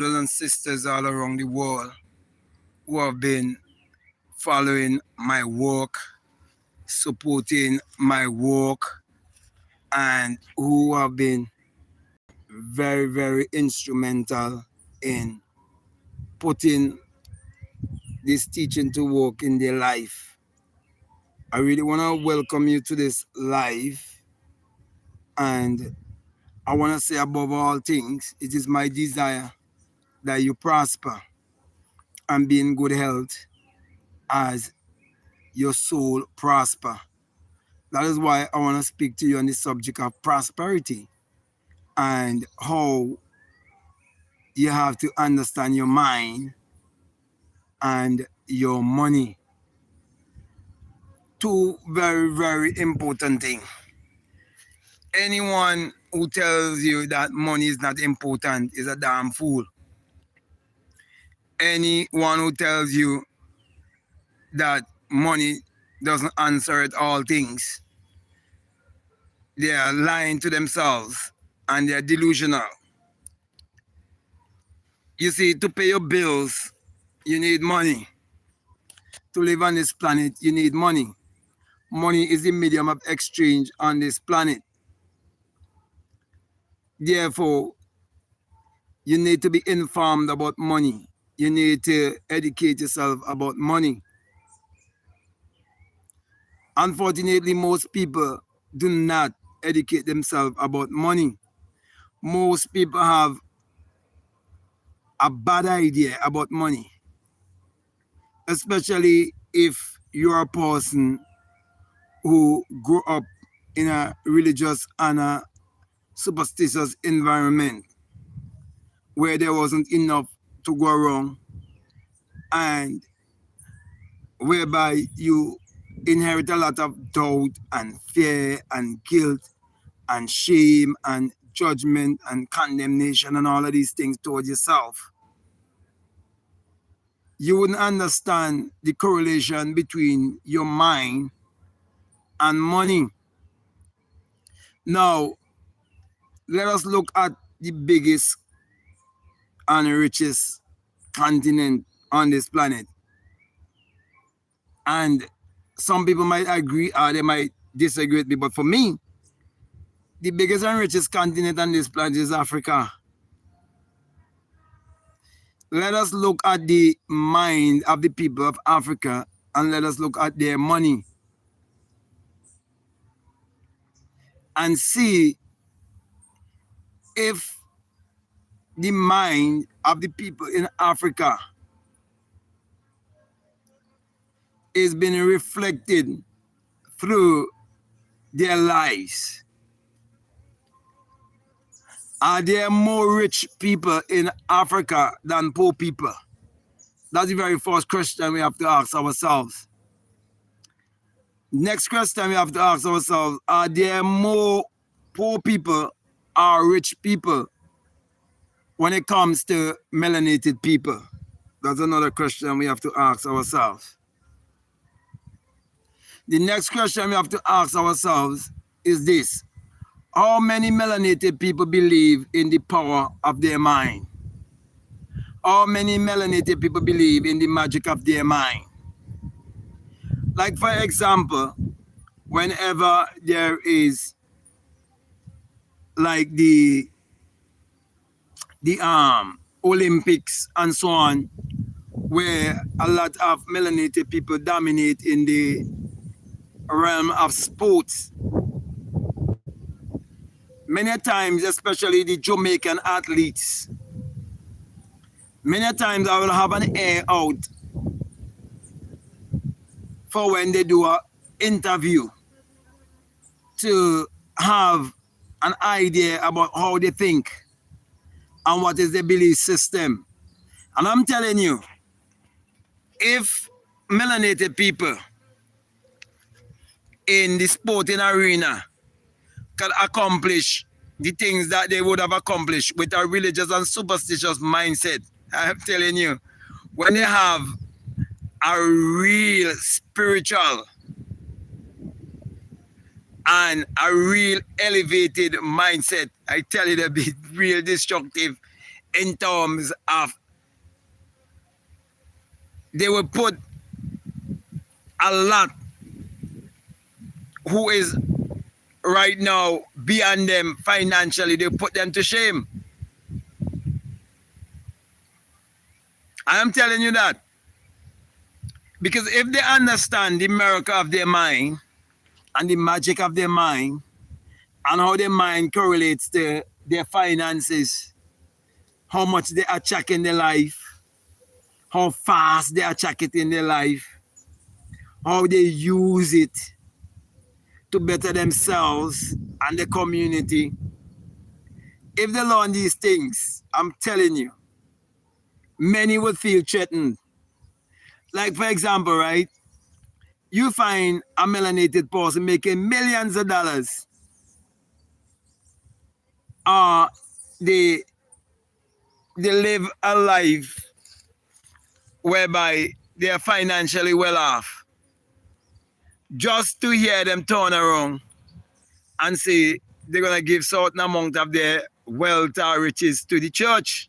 brothers and sisters all around the world who have been following my work, supporting my work, and who have been very, very instrumental in putting this teaching to work in their life. I really want to welcome you to this live, and I want to say above all things, it is my desire that you prosper and be in good health as your soul prosper. That is why I want to speak to you on the subject of prosperity and how you have to understand your mind and your money. Two very, very important things. Anyone who tells you that money is not important is a damn fool. Anyone who tells you that money doesn't answer at all things, they are lying to themselves and they're delusional. You see, to pay your bills, you need money. To live on this planet, you need money. Money is the medium of exchange on this planet. Therefore, you need to be informed about money. You need to educate yourself about money. Unfortunately, most people do not educate themselves about money. Most people have a bad idea about money, especially if you're a person who grew up in a religious and a superstitious environment where there wasn't enough to go around, and whereby you inherit a lot of doubt and fear and guilt and shame and judgment and condemnation and all of these things towards yourself. You wouldn't understand the correlation between your mind and money. Now, let us look at the biggest and richest continent on this planet. And some people might agree or they might disagree with me, but for me, the biggest and richest continent on this planet is Africa. Let us look at the mind of the people of Africa and let us look at their money and see if the mind of the people in Africa is being reflected through their lives. Are there more rich people in Africa than poor people? That's the very first question we have to ask ourselves. Next question we have to ask ourselves, are there more poor people or rich people when it comes to melanated people? That's another question we have to ask ourselves. The next question we have to ask ourselves is this. How many melanated people believe in the power of their mind? How many melanated people believe in the magic of their mind? Like, for example, whenever there is like the Olympics and so on, where a lot of melanated people dominate in the realm of sports. Many times, especially the Jamaican athletes, many times I will have an air out for when they do an interview to have an idea about how they think and what is their belief system. And I'm telling you, if melanated people in the sporting arena can accomplish the things that they would have accomplished with a religious and superstitious mindset, I'm telling you, when they have a real spiritual and a real elevated mindset, I tell you, they'll be real destructive in terms of they will put a lot who is right now beyond them financially, they put them to shame. I am telling you that. Because if they understand the miracle of their mind and the magic of their mind and how their mind correlates to their finances, how much they attract in their life, how fast they attract it in their life, how they use it to better themselves and the community. If they learn these things, I'm telling you, many would feel threatened. Like, for example, right? You find a melanated person making millions of dollars. They live a life whereby they are financially well off. Just to hear them turn around and say they're going to give certain amount of their wealth or riches to the church.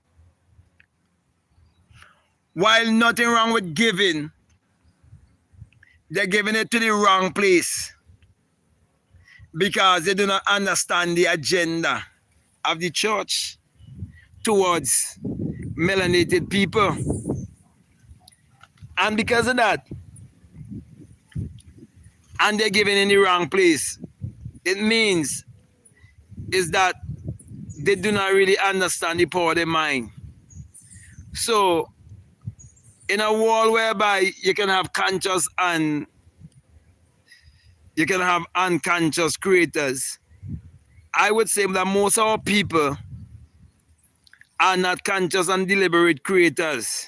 While nothing wrong with giving, they're giving it to the wrong place because they do not understand the agenda of the church towards melanated people. And because of that, and they're giving in the wrong place, it means is that they do not really understand the power of their mind. So in a world whereby you can have conscious and you can have unconscious creators, I would say that most of our people are not conscious and deliberate creators.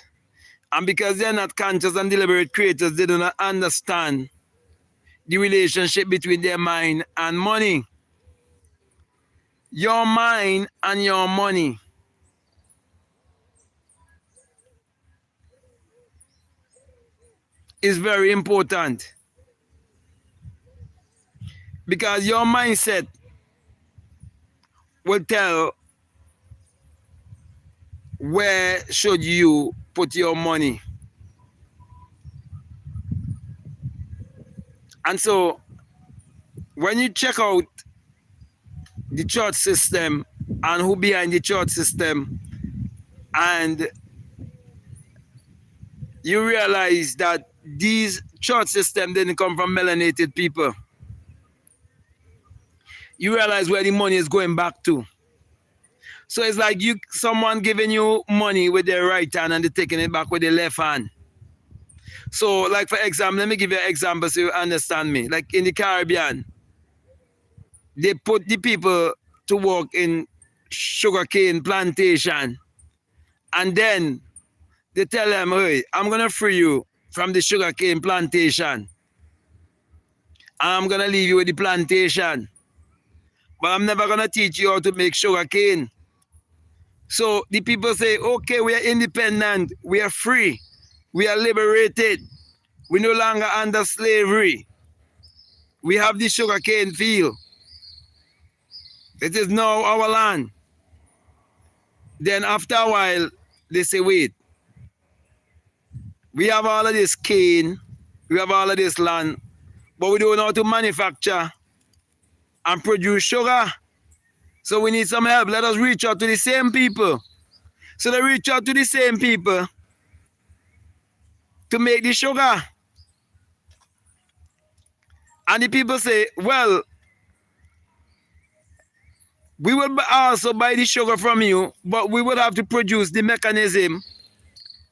And because they're not conscious and deliberate creators, they do not understand the relationship between their mind and money. Your mind and your money is very important because your mindset will tell where should you put your money. And so when you check out the church system and who behind the church system, and you realize that these church systems didn't come from melanated people, you realize where the money is going back to. So it's like someone giving you money with their right hand and they're taking it back with their left hand. So like for example, let me give you an example so you understand me. Like in the Caribbean, they put the people to work in sugarcane plantation, and then they tell them, hey, I'm going to free you from the sugarcane plantation, and I'm going to leave you with the plantation, but I'm never going to teach you how to make sugarcane. So the people say, okay, we are independent, we are free, we are liberated, we no longer under slavery, we have the sugarcane field, it is now our land. Then after a while, they say, wait, we have all of this cane, we have all of this land, but we don't know how to manufacture and produce sugar. So we need some help. Let us reach out to the same people. So they reach out to the same people to make the sugar. And the people say, well, we will also buy the sugar from you, but we will have to produce the mechanism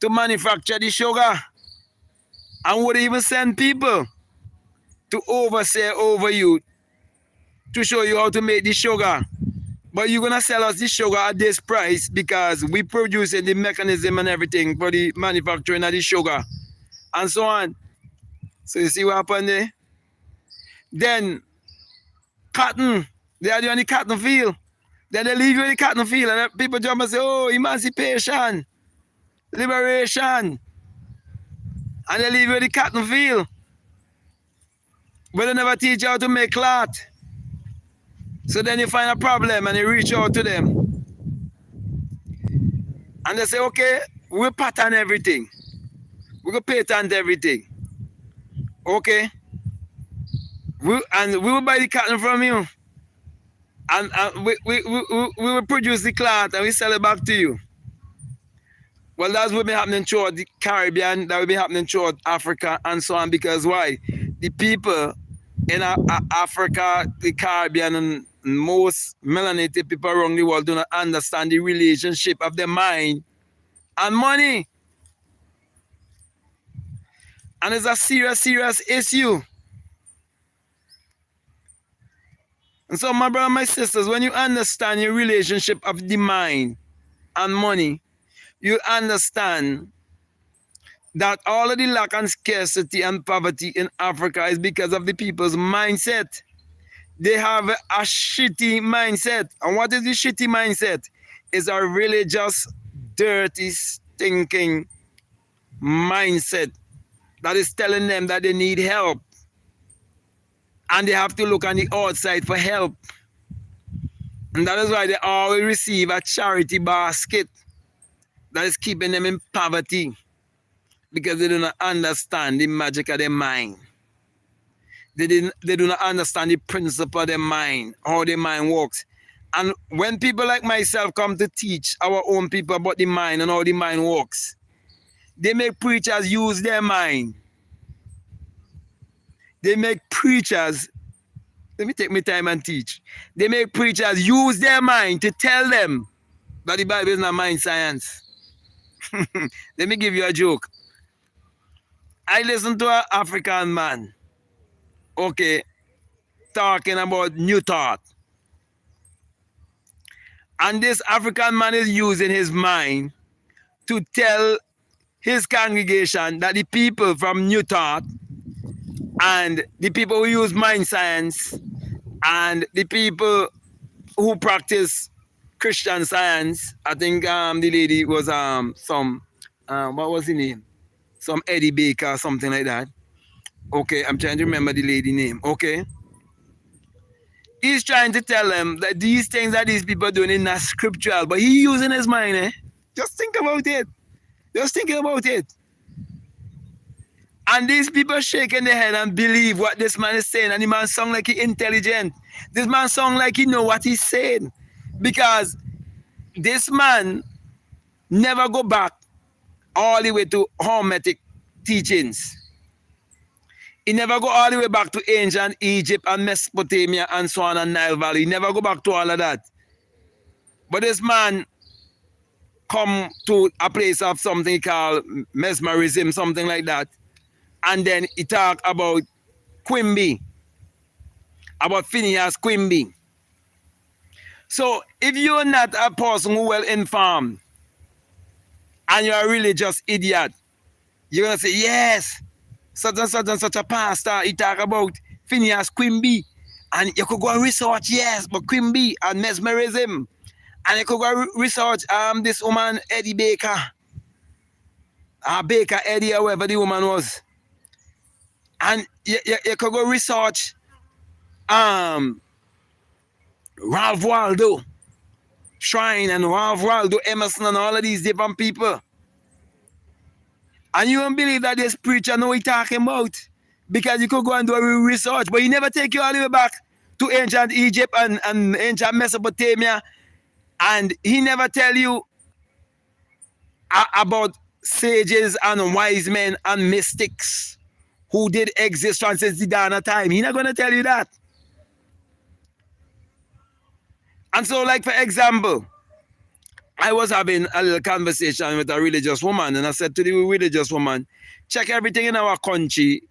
to manufacture the sugar. And would even send people to oversee over you to show you how to make the sugar. But you're going to sell us the sugar at this price because we produce the mechanism and everything for the manufacturing of the sugar. And so on. So you see what happened there? Then cotton. They are doing the cotton field. Then they leave you in the cotton field and people jump and say, oh, emancipation, liberation. And they leave you in the cotton field. But they never teach you how to make cloth. So then you find a problem and you reach out to them. And they say, okay, we'll pattern everything. We will patent everything. Okay? We will buy the cotton from you. And we will produce the cloth and we sell it back to you. Well, that's what been happening throughout the Caribbean, that will be happening throughout Africa and so on. Because why? The people in Africa, the Caribbean, and most melanated people around the world do not understand the relationship of the mind and money. And it's a serious, serious issue. And so, my brother and my sisters, when you understand your relationship of the mind and money, you understand that all of the lack and scarcity and poverty in Africa is because of the people's mindset. They have a shitty mindset. And what is the shitty mindset? It's a religious, dirty, stinking mindset that is telling them that they need help. And they have to look on the outside for help. And that is why they always receive a charity basket that is keeping them in poverty. Because they do not understand the magic of their mind. They do not understand the principle of their mind, how their mind works. And when people like myself come to teach our own people about the mind and how the mind works, they make preachers use their mind. They make preachers, let me take my time and teach. They make preachers use their mind to tell them that the Bible is not mind science. Let me give you a joke. I listened to an African man, okay, talking about new thought. And this African man is using his mind to tell his congregation that the people from new thought and the people who use mind science and the people who practice Christian Science, I think the lady was what was the name? Some Eddie Baker or something like that. Okay, I'm trying to remember the lady name. Okay. He's trying to tell them that these things that these people are doing is not scriptural, but he's using his mind, eh? Just think about it. Just thinking about it. And these people shaking their head and believe what this man is saying. And the man sound like he's intelligent. This man sound like he know what he's saying. Because this man never go back all the way to Hermetic teachings. He never go all the way back to ancient Egypt and Mesopotamia and so on and Nile Valley. He never go back to all of that. But this man come to a place of something called mesmerism, something like that. And then he talk about Quimby, about Phineas Quimby. So if you're not a person who well informed and you're a religious idiot, you're going to say, yes, such and such and such a pastor, he talk about Phineas Quimby. And you could go and research, yes, but Quimby and mesmerism. And you could go and research this woman, Eddie Baker. Baker Eddie, whoever the woman was. And you could go research Ralph Waldo Shrine and Ralph Waldo Emerson and all of these different people. And you don't believe that this preacher know what he's talking about. Because you could go and do a research, but he never take you all the way back to ancient Egypt and ancient Mesopotamia. And he never tell you about sages and wise men and mystics who did exist since the dawn of time. He's not going to tell you that. And so, like, for example, I was having a little conversation with a religious woman, and I said to the religious woman, check everything in our country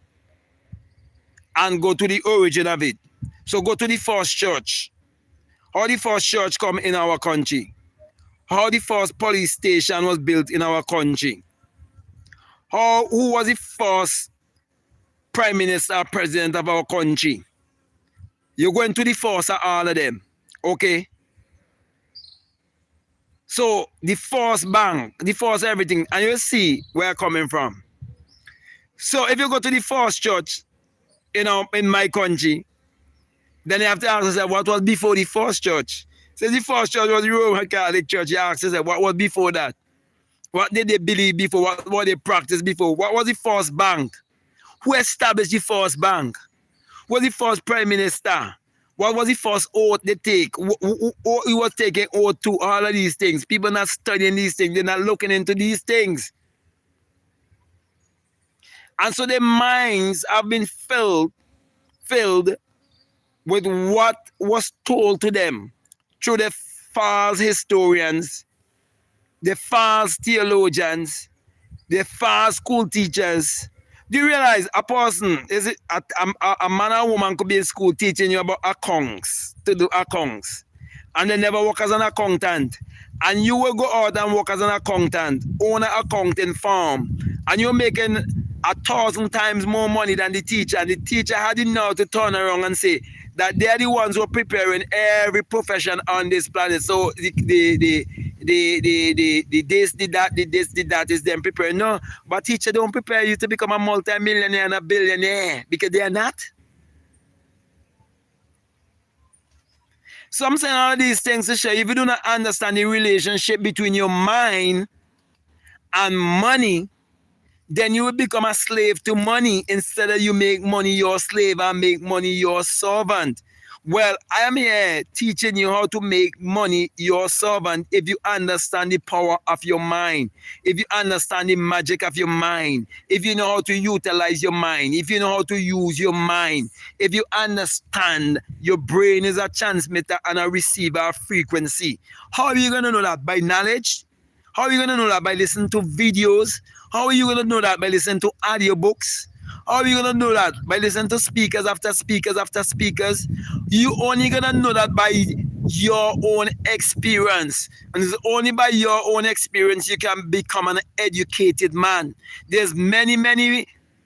and go to the origin of it. So go to the first church. How the first church come in our country. How the first police station was built in our country. Who was the first prime minister or president of our country. You're going to the first of all of them. Okay? So the first bank, the first everything, and you'll see where I'm coming from. So if you go to the first church, in my country, then you have to ask yourself, what was before the first church? So the first church was the Roman Catholic Church. You ask yourself, what was before that? What did they believe before? What they practiced before? What was the first bank? Who established the first bank? Who was the first prime minister? What was the first oath they take? Who was taking oath to? All of these things. People not studying these things. They're not looking into these things. And so their minds have been filled with what was told to them through the false historians, the false theologians, the false school teachers. Do you realize a person, is it a man or woman could be in school teaching you about accounts, to do accounts, and they never work as an accountant, and you will go out and work as an accountant, own an accounting firm, and you're making 1,000 times more money than the teacher, and the teacher had enough to turn around and say that they're the ones who are preparing every profession on this planet. So the this, the that is them preparing. No, but teacher don't prepare you to become a multi-millionaire and a billionaire, because they are not. So I'm saying all these things to show you, if you do not understand the relationship between your mind and money, then you will become a slave to money instead of you make money your slave and make money your servant. Well, I am here teaching you how to make money your servant if you understand the power of your mind, if you understand the magic of your mind, if you know how to utilize your mind, if you know how to use your mind, if you understand your brain is a transmitter and a receiver of frequency. How are you going to know that? By knowledge? How are you going to know that? By listening to videos? How are you going to know that? By listening to audiobooks? How are you going to know that? By listening to speakers after speakers after speakers? You only going to know that by your own experience. And it's only by your own experience you can become an educated man. There's many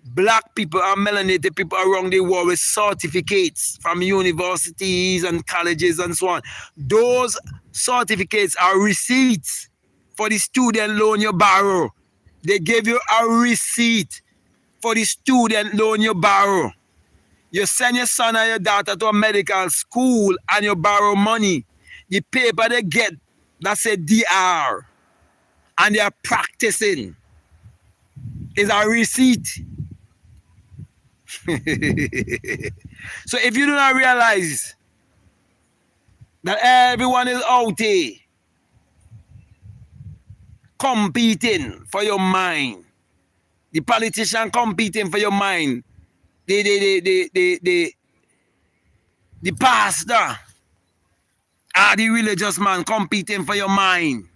black people and melanated people around the world with certificates from universities and colleges and so on. Those certificates are receipts for the student loan you borrow. They give you a receipt for the student loan you borrow. You send your son or your daughter to a medical school and you borrow money. The paper they get, that's a DR. And they are practicing. Is a receipt. So if you do not realize that everyone is out there competing for your mind, the politician competing for your mind, the pastor or the religious man competing for your mind.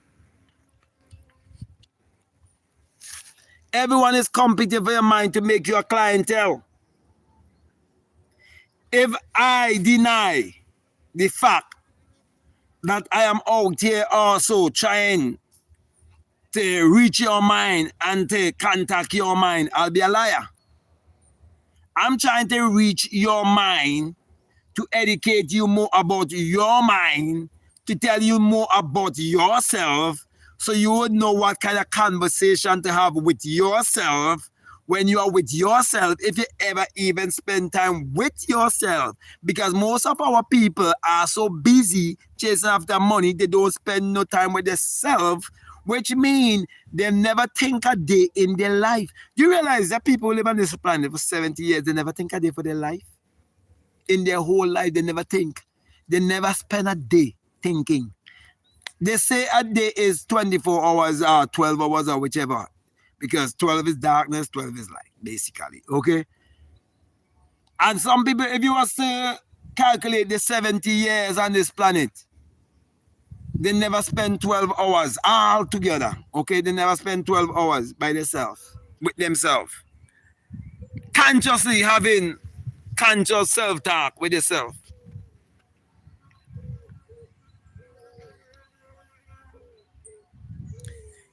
Everyone is competing for your mind to make you a clientele. If I deny the fact that I am out here also trying to reach your mind and to contact your mind, I'll be a liar. I'm trying to reach your mind to educate you more about your mind, to tell you more about yourself, so you would know what kind of conversation to have with yourself when you are with yourself, if you ever even spend time with yourself. Because most of our people are so busy chasing after money, they don't spend no time with themselves, which means they never think a day in their life. Do you realize that people who live on this planet for 70 years, they never think a day for their life? In their whole life, they never think. They never spend a day thinking. They say a day is 24 hours or 12 hours or whichever. Because 12 is darkness, 12 is light, basically. Okay? And some people, if you was to calculate the 70 years on this planet, they never spend 12 hours all together. Okay? They never spend 12 hours by themselves, with themselves. Consciously having conscious self-talk with yourself.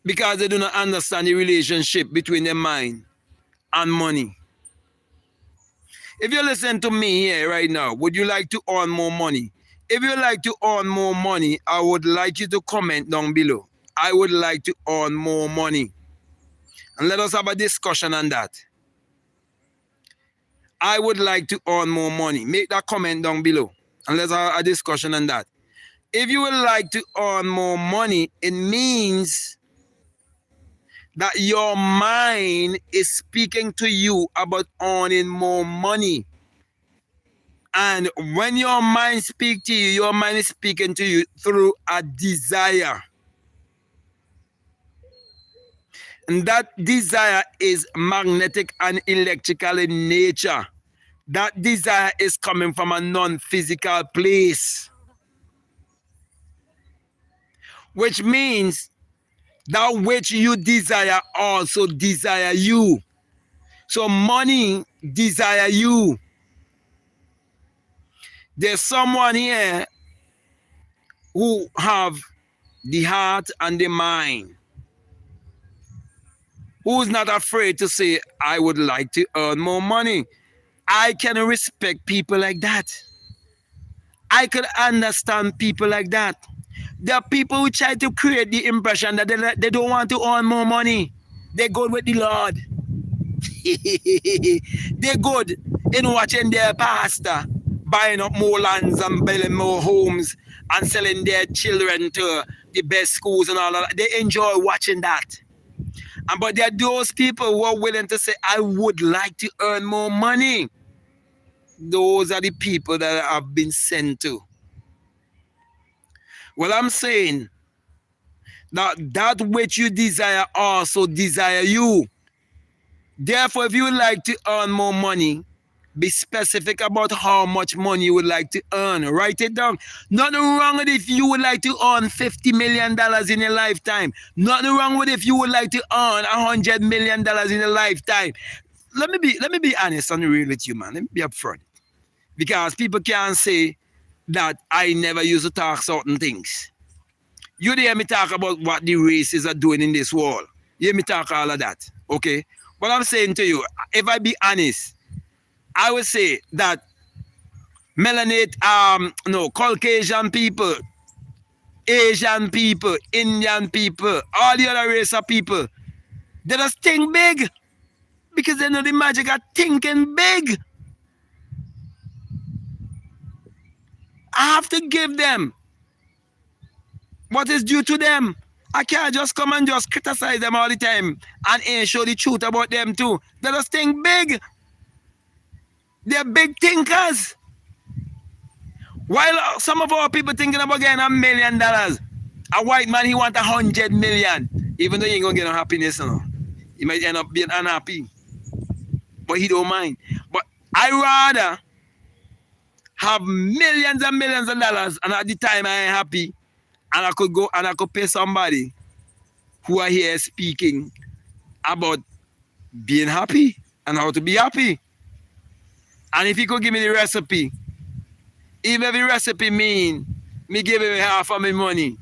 Because they do not understand the relationship between their mind and money. If you listen to me here right now, would you like to earn more money? If you like to earn more money, I would like you to comment down below. I would like to earn more money. And let us have a discussion on that. I would like to earn more money. Make that comment down below. And let's have a discussion on that. If you would like to earn more money, it means that your mind is speaking to you about earning more money. And when your mind speaks to you, your mind is speaking to you through a desire. And that desire is magnetic and electrical in nature. That desire is coming from a non-physical place. Which means that which you desire also desire you. So money desire you. There's someone here who have the heart and the mind, who's not afraid to say, I would like to earn more money. I can respect people like that. I could understand people like that. There are people who try to create the impression that they don't want to earn more money. They're good with the Lord. They're good in watching their pastor buying up more lands and building more homes and selling their children to the best schools and all of that. They enjoy watching that. But there are those people who are willing to say, I would like to earn more money. Those are the people that I've been sent to. Well, I'm saying that which you desire also desire you. Therefore, if you would like to earn more money, be specific about how much money you would like to earn. Write it down. Nothing wrong with if you would like to earn $50 million in your lifetime. Nothing wrong with if you would like to earn $100 million in a lifetime. Let me be honest and real with you, man. Let me be upfront. Because people can't say that I never used to talk certain things. You hear me talk about what the races are doing in this world. You hear me talk all of that. Okay? What I'm saying to you, if I be honest, I would say that Caucasian people, Asian people, Indian people, all the other race of people, they just think big because they know the magic of thinking big. I have to give them what is due to them. I can't just come and just criticize them all the time and ain't show the truth about them too. They just think big. They're big thinkers. While some of our people thinking about getting $1 million, a white man, he want 100 million. Even though he ain't gonna get no happiness, you know. He might end up being unhappy. But he don't mind. But I rather have millions and millions of dollars and at the time I ain't happy and I could go and I could pay somebody who are here speaking about being happy and how to be happy. And if he could give me the recipe, even if the recipe mean me give him half of my money,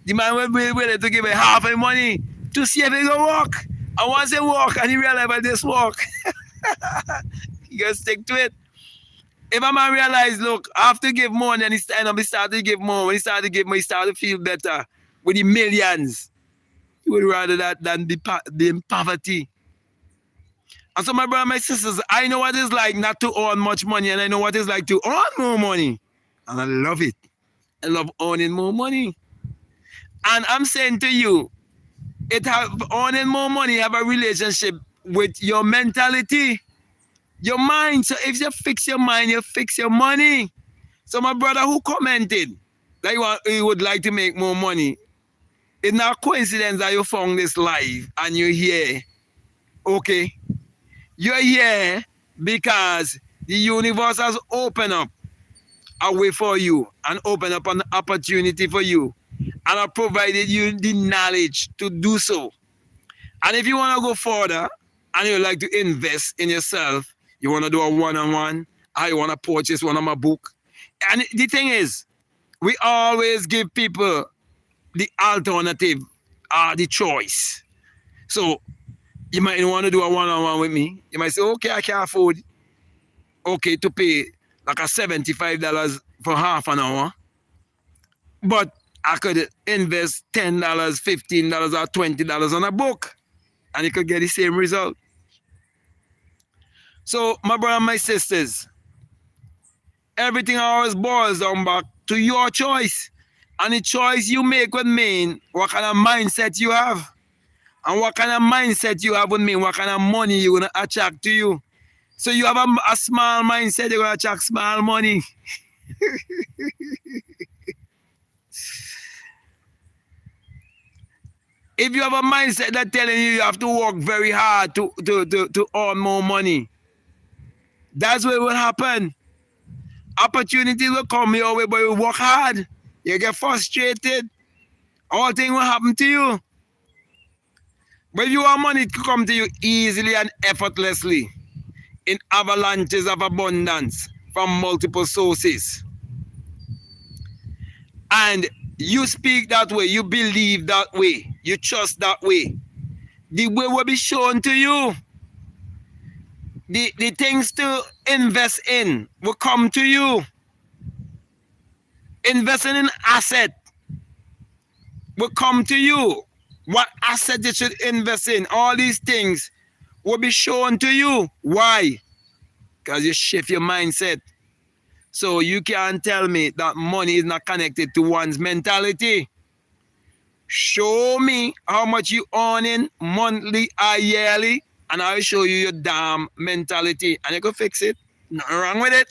the man will be willing to give me half of my money to see if he can walk. And once he walk and he realize about this walk, he gonna stick to it. If a man realize, look, I have to give more, and then he started to give more. When he started to give more, he started to feel better with the millions. He would rather that than be in poverty. And so my brother and my sisters, I know what it's like not to earn much money, and I know what it's like to earn more money. And I love it. I love earning more money. And I'm saying to you, earning more money have a relationship with your mentality. Your mind. So if you fix your mind, you fix your money. So my brother who commented that he would like to make more money, it's not coincidence that you found this live and you're here. Okay? You're here because the universe has opened up a way for you and opened up an opportunity for you and have provided you the knowledge to do so. And if you want to go further and you like to invest in yourself, you want to do a one-on-one, or you want to purchase one of my book. And the thing is, we always give people the alternative, the choice. So you might want to do a one-on-one with me. You might say, okay, I can afford, to pay like a $75 for half an hour. But I could invest $10, $15, or $20 on a book. And you could get the same result. So, my brother and my sisters, everything always boils down back to your choice. And the choice you make would mean what kind of mindset you have. And what kind of mindset you have with me, what kind of money you're going to attract to you. So you have a small mindset, you're going to attract small money. If you have a mindset that telling you have to work very hard to earn more money, that's what will happen. Opportunity will come your way, but you work hard. You get frustrated. All things will happen to you. But you want money to come to you easily and effortlessly in avalanches of abundance from multiple sources. And you speak that way, you believe that way, you trust that way. The way will be shown to you. The things to invest in will come to you. Investing in asset will come to you. What asset you should invest in, all these things will be shown to you. Why? Because you shift your mindset. So you can't tell me that money is not connected to one's mentality. Show me how much you earn in monthly or yearly, and I'll show you your damn mentality. And you can fix it. Nothing wrong with it.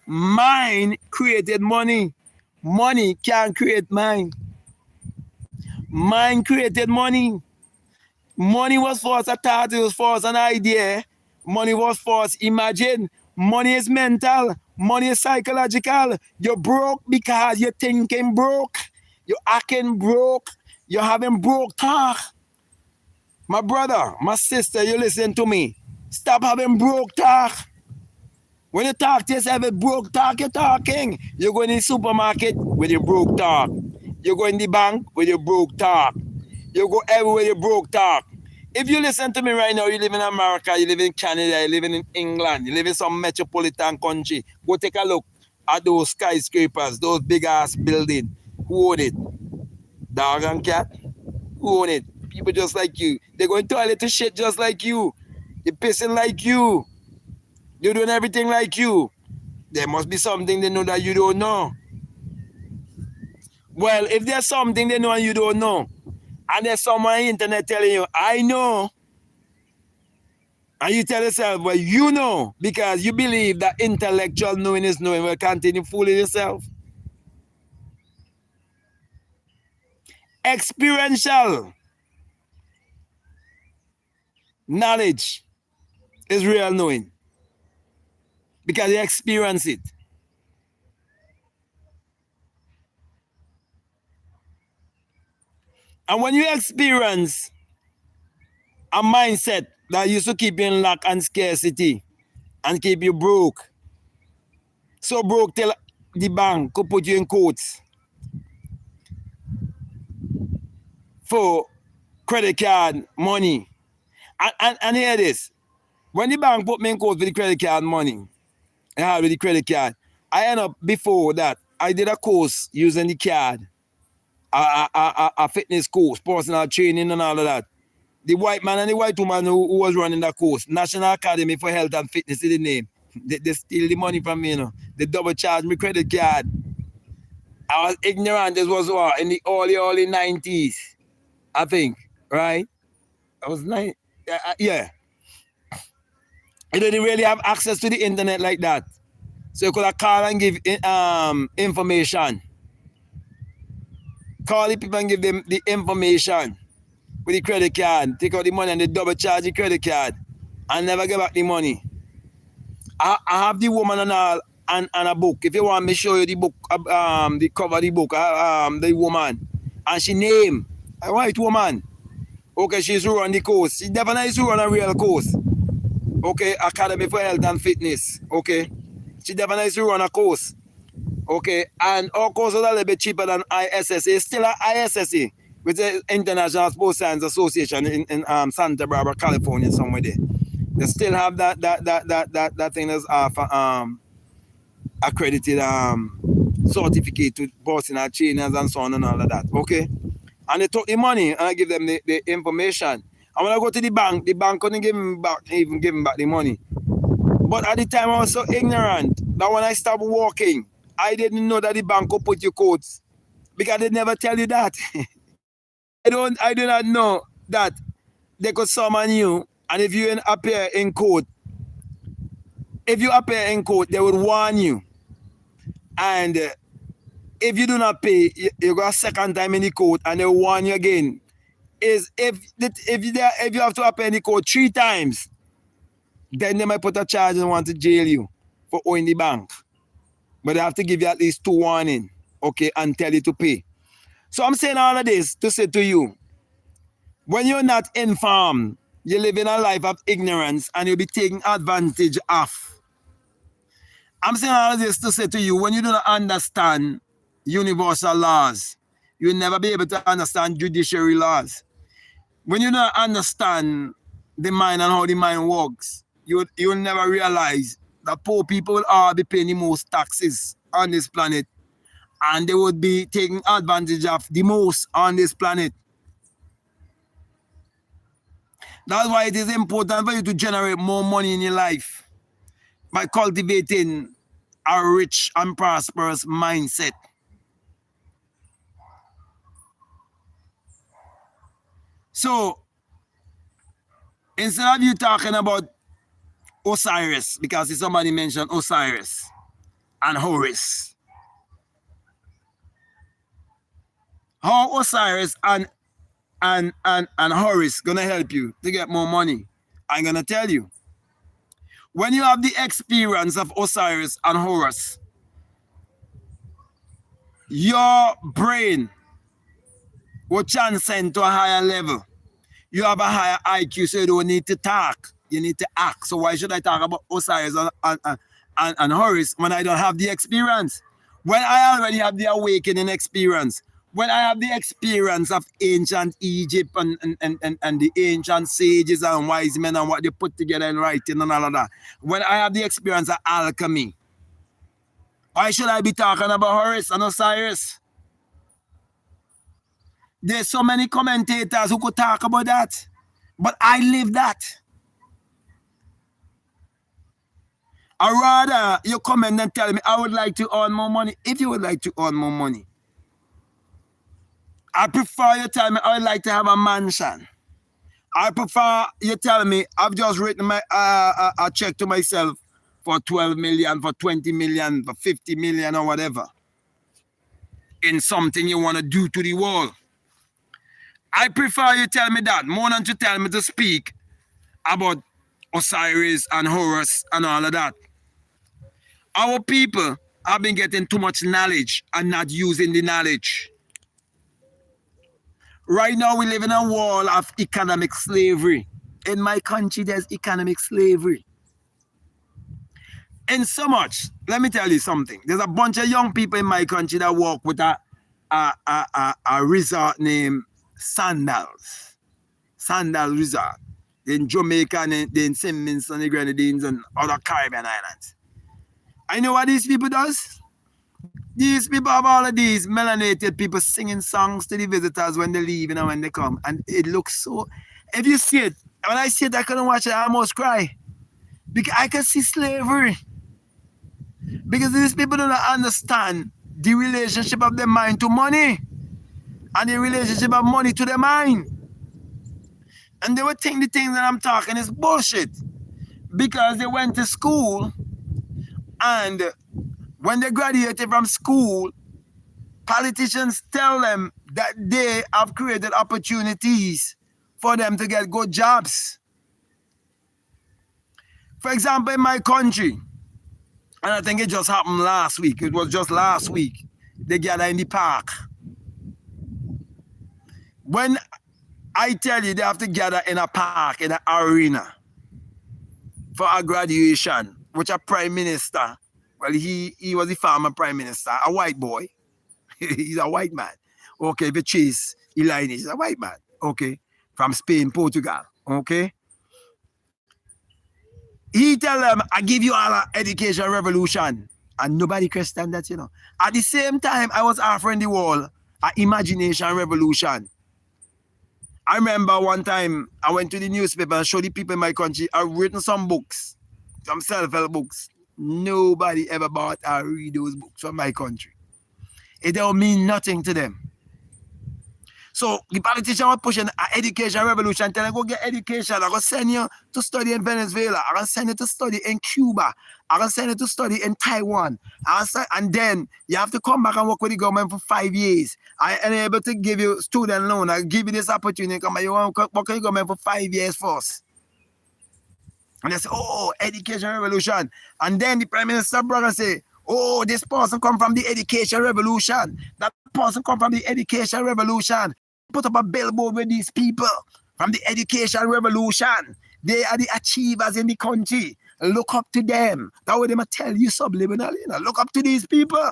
Mind created money. Money can't create mind. Mind created money. Money was first a thought, it was first an idea. Money was first imagined. Money is mental. Money is psychological. You're broke because you're thinking broke. You're acting broke. You're having broke talk. My brother, my sister, you listen to me. Stop having broke talk. When you talk to yourself with broke talk, you're talking. You go in the supermarket with your broke talk. You go in the bank with your broke talk. You go everywhere with your broke talk. If you listen to me right now, you live in America, you live in Canada, you live in England, you live in some metropolitan country, go take a look at those skyscrapers, those big ass buildings. Who own it? Dog and cat? Who own it? People just like you. They're going to toilet to shit just like you. They're pissing like you. They're doing everything like you. There must be something they know that you don't know. Well, if there's something they know and you don't know, and there's someone on the internet telling you, I know, and you tell yourself, well, you know, because you believe that intellectual knowing is knowing, will continue fooling yourself. Experiential knowledge is real knowing, because you experience it. And when you experience a mindset that used to keep you in lack and scarcity and keep you broke, so broke till the bank could put you in quotes for credit card money. And hear this, when the bank put me in quotes for the credit card money, I had with the credit card, I end up, before that, I did a course using the card, a fitness course, personal training and all of that. The white man and the white woman who was running that course, National Academy for Health and Fitness is the name. They steal the money from me, you know. They double charge me credit card. I was ignorant. This was what, in the early 90s, I think, right? I was yeah. You didn't really have access to the internet like that. So you could have call and give information. Call the people and give them the information with the credit card. Take out the money and they double charge the credit card and never get back the money. I have the woman and all and a book. If you want me to show you the book, the cover of the book, the woman. And she named a white woman. Okay, she's who run the course. She definitely used to run a real course. Okay, Academy for Health and Fitness. Okay. She definitely used to run a course. Okay, and our course was a little bit cheaper than ISSA. It's still an ISSA, which is International Sports Science Association in Santa Barbara, California, somewhere there. They still have that thing that's accredited certificate to personal trainers and so on and all of that. Okay, and they took the money and I give them the information. And when I go to the bank couldn't even give me back the money. But at the time I was so ignorant that when I stopped working I didn't know that the bank will put you codes because they never tell you that. I do not know that they could summon you, and if you appear in court, they would warn you. And if you do not pay, you go a second time in the court, and they warn you again. Is if you have to appear in the court 3 times, then they might put a charge and want to jail you for owing the bank. But they have to give you at least 2 warnings, okay, and tell you to pay. So I'm saying all of this to say to you, when you're not informed, you live in a life of ignorance and you'll be taken advantage of. I'm saying all of this to say to you, when you do not understand universal laws, you'll never be able to understand judiciary laws. When you don't understand the mind and how the mind works, you'll never realize that poor people are be paying the most taxes on this planet, and they would be taking advantage of the most on this planet. That's why it is important for you to generate more money in your life by cultivating a rich and prosperous mindset. So, instead of you talking about Osiris, because somebody mentioned Osiris and Horus, how Osiris and Horus gonna help you to get more money? I'm gonna tell you. When you have the experience of Osiris and Horus, your brain will transcend to a higher level. You have a higher IQ, so you don't need to talk. You need to act. So why should I talk about Osiris and Horus when I don't have the experience? When I already have the awakening experience, when I have the experience of ancient Egypt and the ancient sages and wise men and what they put together in writing and all of that, when I have the experience of alchemy, why should I be talking about Horus and Osiris? There's so many commentators who could talk about that, but I live that. I'd rather you come in and tell me, I would like to earn more money. If you would like to earn more money, I prefer you tell me I would like to have a mansion. I prefer you tell me I've just written my a check to myself for 12 million, for 20 million, for 50 million or whatever in something you want to do to the world. I prefer you tell me that more than to tell me to speak about Osiris and Horus and all of that. Our people have been getting too much knowledge and not using the knowledge. Right now, we live in a world of economic slavery. In my country, there's economic slavery. And so much, let me tell you something. There's a bunch of young people in my country that work with a resort named Sandals. Sandals Resort. In Jamaica and in Simmons and the Grenadines and other Caribbean islands. I know what these people does. These people have all of these melanated people singing songs to the visitors when they leave and when they come. And it looks so... If you see it, when I see it, I couldn't watch it, I almost cry. Because I can see slavery. Because these people don't understand the relationship of the mind to money. And the relationship of money to the mind. And they would think the things that I'm talking is bullshit. Because they went to school and when they graduated from school, politicians tell them that they have created opportunities for them to get good jobs. For example, in my country, and I think it just happened last week, it was just last week, they gather in the park. When I tell you they have to gather in a park, in an arena, for a graduation, which a prime minister, well, he was the former prime minister, a white boy. He's a white man. Okay, if you chase Elijah, he's a white man. Okay, from Spain, Portugal. Okay. He tell them, I give you all an education revolution. And nobody questioned that, you know. At the same time, I was offering the world an imagination revolution. I remember one time I went to the newspaper and showed the people in my country, I've written some books, some self-help books. Nobody ever bought or read those books from my country. It don't mean nothing to them. So the politician was pushing an education revolution, telling go get education. I'm going to send you to study in Venezuela. I'm going to send you to study in Cuba. I'm going to send you to study in Taiwan. And then you have to come back and work with the government for 5 years. I am able to give you student loan. I give you this opportunity. Come back, you want to work with the government for 5 years first. And they say, oh, education revolution. And then the Prime Minister brother say, oh, this person come from the education revolution. That person come from the education revolution. Put up a billboard with these people from the education revolution. They are the achievers in the country. Look up to them. That's what they might tell you subliminally. You know? Look up to these people.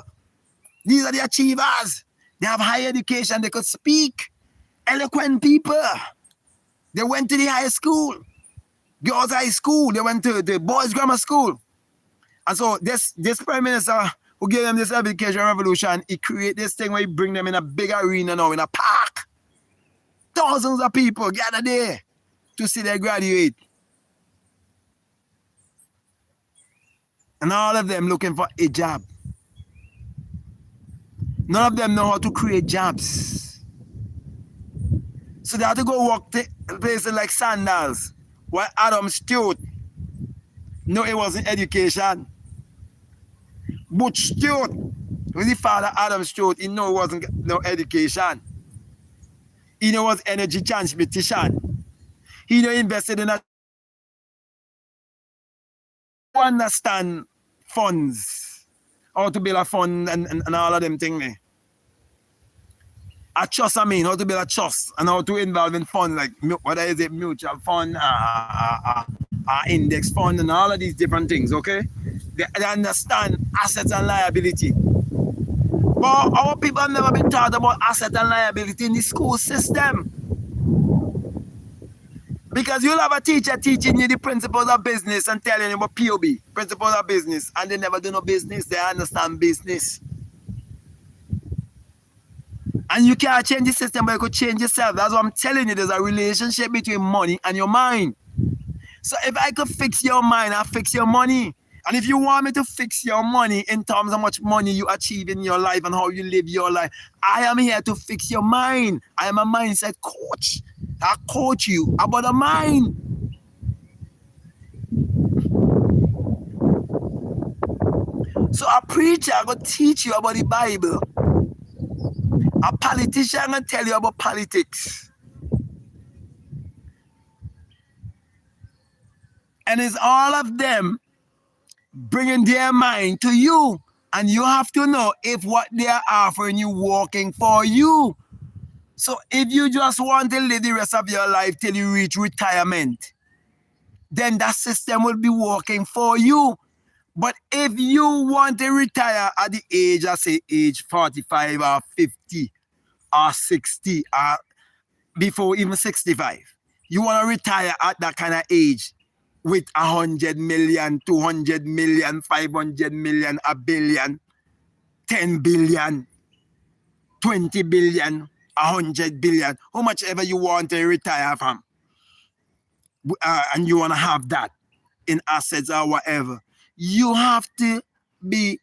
These are the achievers. They have high education. They could speak. Eloquent people. They went to the high school. Girls high school. They went to the boys grammar school. And so this Prime Minister who gave them this education revolution, he created this thing where he bring them in a big arena now, in a park. Thousands of people gather there to see them graduate. And all of them looking for a job. None of them know how to create jobs. So they have to go work in places like Sandals, where Adam Stewart, no, it wasn't education. Butch Stewart, who was the father Adam Stewart, he knew it wasn't no education. He knew it was energy transmission. He knew invested in a understand funds, how to build a fund and all of them things. A trust, I mean, how to build a trust and how to involve in fund, like whether is it mutual fund, index fund, and all of these different things, okay? They understand assets and liability. But our people have never been taught about asset and liability in the school system. Because you'll have a teacher teaching you the principles of business and telling you about POB, principles of business, and they never do no business, they understand business. And you can't change the system, but you could change yourself. That's what I'm telling you. There's a relationship between money and your mind. So if I could fix your mind, I'll fix your money. And if you want me to fix your money in terms of how much money you achieve in your life and how you live your life, I am here to fix your mind. I am a mindset coach. I coach you about the mind. So a preacher will teach you about the Bible. A politician will tell you about politics. And it's all of them bringing their mind to you. And you have to know if what they are offering you working for you. So if you just want to live the rest of your life till you reach retirement, then that system will be working for you. But if you want to retire at the age, I say age 45 or 50 or 60 or before even 65, you want to retire at that kind of age with 100 million, 200 million, 500 million, a billion, 10 billion, 20 billion, 100 billion, how much ever you want to retire from, and you want to have that in assets or whatever, you have to be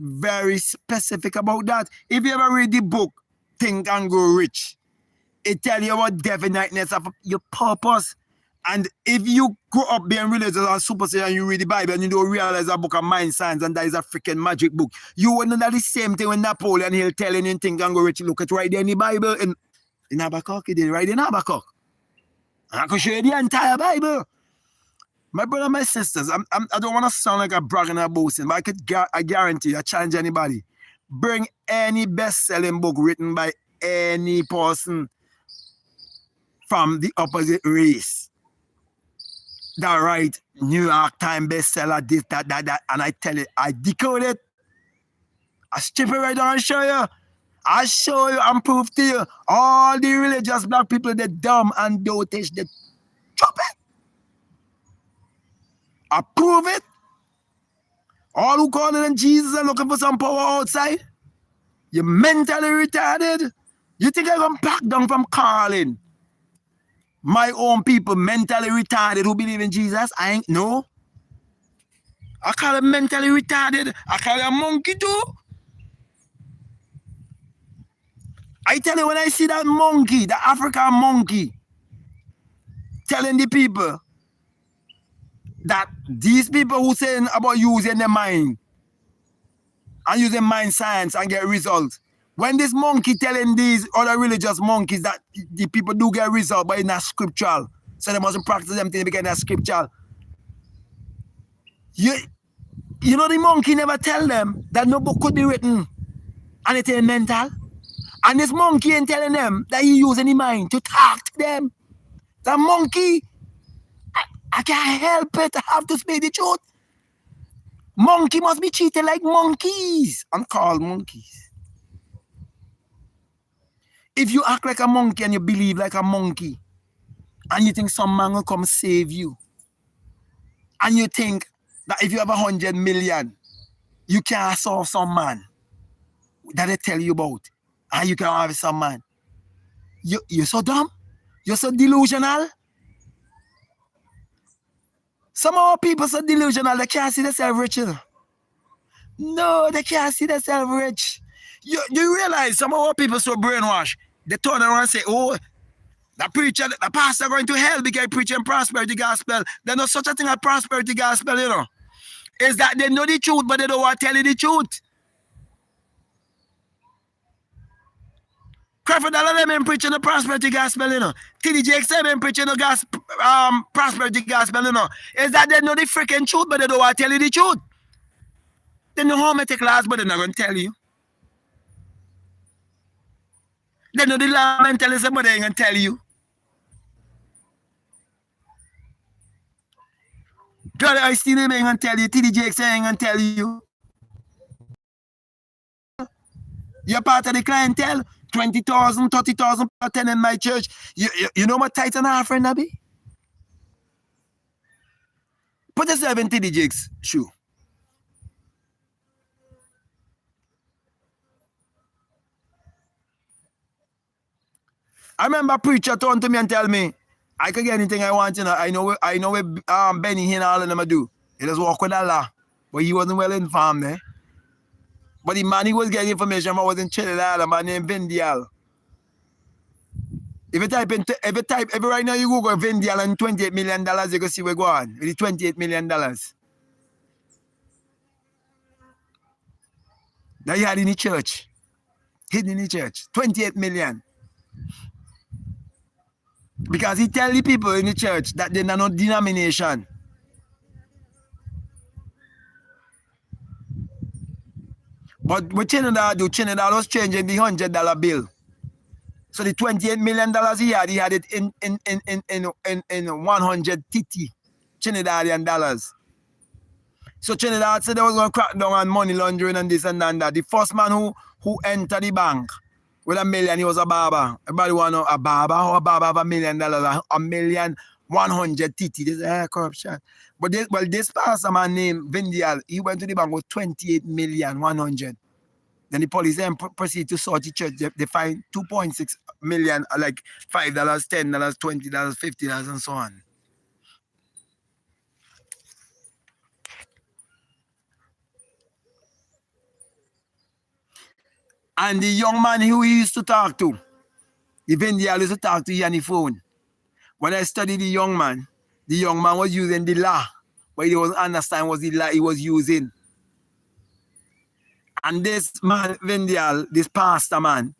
very specific about that. If you ever read the book Think and Grow Rich, it tells you about definiteness of your purpose. And if you grow up being religious or superstitious and you read the Bible and you don't realize a book of mind science and that is a freaking magic book, you wouldn't know the same thing when Napoleon Hill telling you Think and Grow Rich. Look at right there in the Bible. In Habakkuk, he did right in Habakkuk. And I can show you the entire Bible. My brother, my sisters, I don't want to sound like a bragging or boasting, but I guarantee, I challenge anybody. Bring any best-selling book written by any person from the opposite race that write New York Times bestseller, this, that, and I tell it, I decode it. I strip it right down and show you. I show you and prove to you all the religious black people, they're dumb and dotish, they chop it. I prove it. All who calling on Jesus and looking for some power outside, you're mentally retarded. You think I'm going to back down from calling my own people mentally retarded who believe in Jesus? I ain't, no. I call him mentally retarded. I call him a monkey too. I tell you, when I see that monkey, the African monkey, telling the people that these people who saying about using their mind and using mind science and get results, when this monkey telling these other religious monkeys that the people do get results, but it's not scriptural, so they mustn't practice them things because they're scriptural. You know the monkey never tell them that no book could be written and it ain't mental. And this monkey ain't telling them that he using the mind to talk to them. The monkey, I can't help it. I have to speak the truth. Monkey must be treated like monkeys and called monkeys. If you act like a monkey and you believe like a monkey, and you think some man will come save you, and you think that if you have 100 million, you can't solve some man that they tell you about, and you can have some man. You're so dumb. You're so delusional. Some of our people so delusional, they can't see themselves rich. No, they can't see themselves rich. You realize some of our people so brainwashed, they turn around and say, oh, the preacher, the pastor going to hell because preaching prosperity gospel. There's no such a thing as prosperity gospel, you know. Is that they know the truth, but they don't want to tell you the truth. Crawford Dollar them preaching the prosperity gospel, you know. TD Jakes them preaching the prosperity gospel, you know. Is that they know the freaking truth, but they don't want to tell you the truth. They know how many class, but they're not going to tell you. They know the mentalism, but they ain't going to tell you. God, I still ain't going to tell you. TD Jakes ain't going to tell you. You're part of the clientele. 20,000, 30,000 attending my church. You know what tight and offering that be? Put yourself in TD Jakes' shoe. I remember a preacher turn to me and tell me, I can get anything I want, you know. I know what Benny Hinn all of them do. He just walk with Allah. But he wasn't well informed, eh? But the man he was getting information from was in Trinidad, a man named Vindial. If you right now you Google Vindial and $28 million, you can see where go on. With the $28 million. That he had in the church. Hidden in the church. 28 million. Because he tell the people in the church that they're not no denomination. But what Trinidad was changing the $100 bill. So the $28 million he had it in 100 TT Trinidadian dollars. So Trinidad said they was going to crack down on money laundering and this and that. The first man who entered the bank with $1 million, he was a barber. Everybody want to know a barber? How a barber have $1 million? $1,100,000 TT. This is corruption. But this pastor man named Vindial, he went to the bank with 28,100,000. Then the police then proceed to sort the church. They find 2.6 million, like $5, $10, $20, $50, and so on. And the young man who he used to talk to, the Vindial used to talk to you on the phone. When I studied the young man was using the law, but he wasn't understand what the law he was using. And this man, Vindial, this pastor man,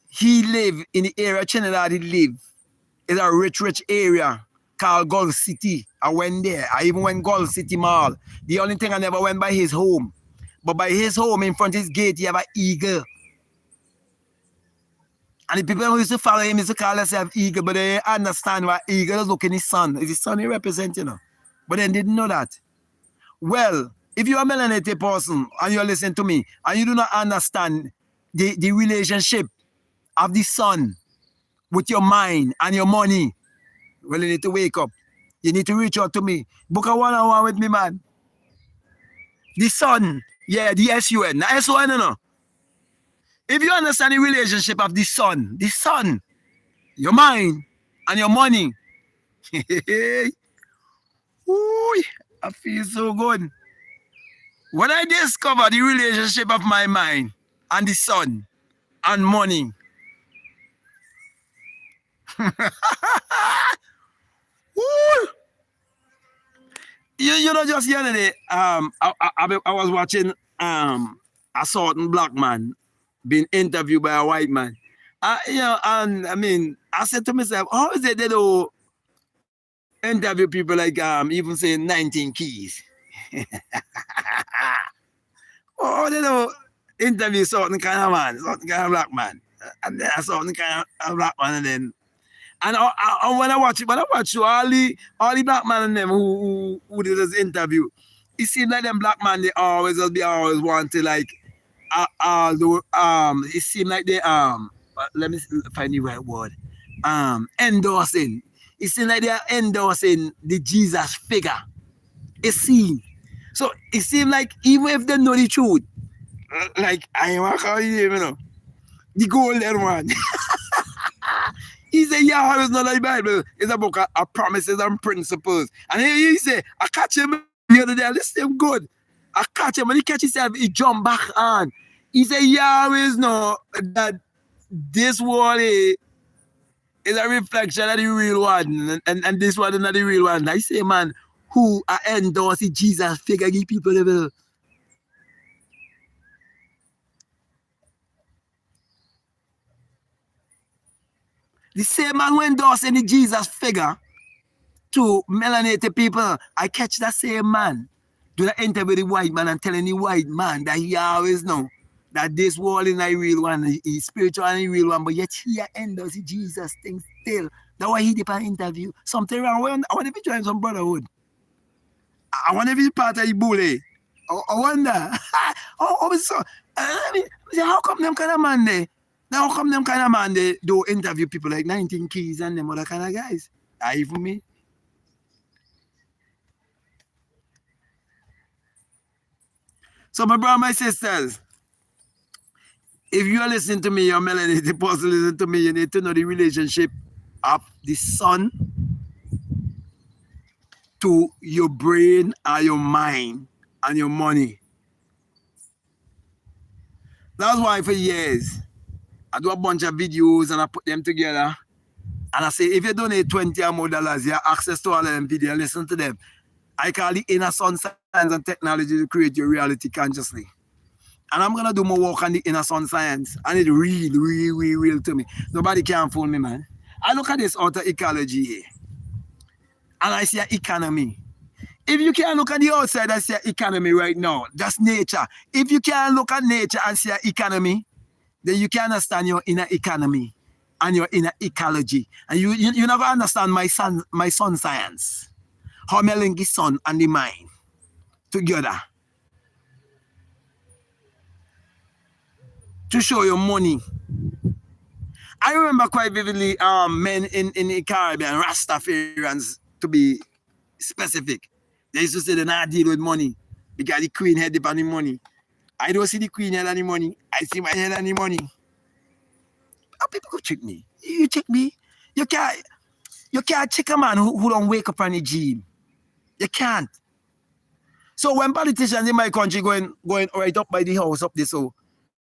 he live in the area Trinidad he live. It's a rich area called Gulf City. I went there. I even went Gulf City Mall. The only thing I never went by his home. But by his home, in front of his gate, he have an eagle. And the people who used to follow him used to call themselves eagle, but they understand why eagle is looking his sun. It's the sun he represents, you know. But they didn't know that. Well, if you're a melanated person and you're listening to me and you do not understand the relationship of the sun with your mind and your money, well, you need to wake up. You need to reach out to me. Book a one-on-one with me, man. The sun, yeah, the S-U-N, the S-O-N, you know. If you understand the relationship of the sun, your mind, and your money, ooh, I feel so good. When I discover the relationship of my mind and the sun and money, woo, you know, just the other day, I was watching a certain black man being interviewed by a white man. You know, and I mean, I said to myself, how is it they don't interview people like even saying 19 keys? Oh, they don't interview certain kind of man, certain kind of black man, and then a certain kind of black man, and then when I watch all the black man and them who did this interview, it seems like them black man they always want to like it seems like they let me find the right word endorsing. It seems like they are endorsing the Jesus figure. It seems so. It seems like even if they know the truth, like I am you know, the golden one. He said, yeah, it's not like Bible. It's a book of promises and principles. And he said, I catch him the other day. I listen to him good. I catch him. When he catch himself, he jump back on. He said, Yahweh is know that this world is a reflection of the real one. And this one is not the real one. I say, man, who are endorsing Jesus figure give people the will. The same man who endorsing the Jesus figure to melanated people, I catch that same man do the interview with the white man and telling the white man that he always know that this world is not a real one, he's spiritual and a real one, but yet he endorses the Jesus thing still. That's why he did an interview. Something wrong. I wonder if he join some brotherhood. I wonder if he's part of the bully. I wonder. So, I mean, how come them kind of man they? Now, how come them kind of man they do interview people like 19 Keys and them other kind of guys? Even me. So, my brother, my sisters, if you are listening to me, you're melanated person listening to me, you need to know the relationship of the sun to your brain and your mind and your money. That's why for years, I do a bunch of videos and I put them together. And I say, if you donate $20 or more, you have access to all of them videos, listen to them. I call it inner sun science and technology to create your reality consciously. And I'm going to do more work on the inner sun science. And it's real to me. Nobody can fool me, man. I look at this outer ecology here. And I see an economy. If you can't look at the outside and see an economy right now, that's nature. If you can't look at nature and see an economy, then you can understand your inner economy and your inner ecology. And you never understand my sun science. How I link the sun and the mind together to show you money. I remember quite vividly men in the Caribbean, Rastafarians to be specific. They used to say they not deal with money because the queen head on the money. I don't see the queen head on the money. I see my head on the money. How people go check me? You check me? You can't check a man who don't wake up on the gym. You can't. So when politicians in my country going right up by the house up this so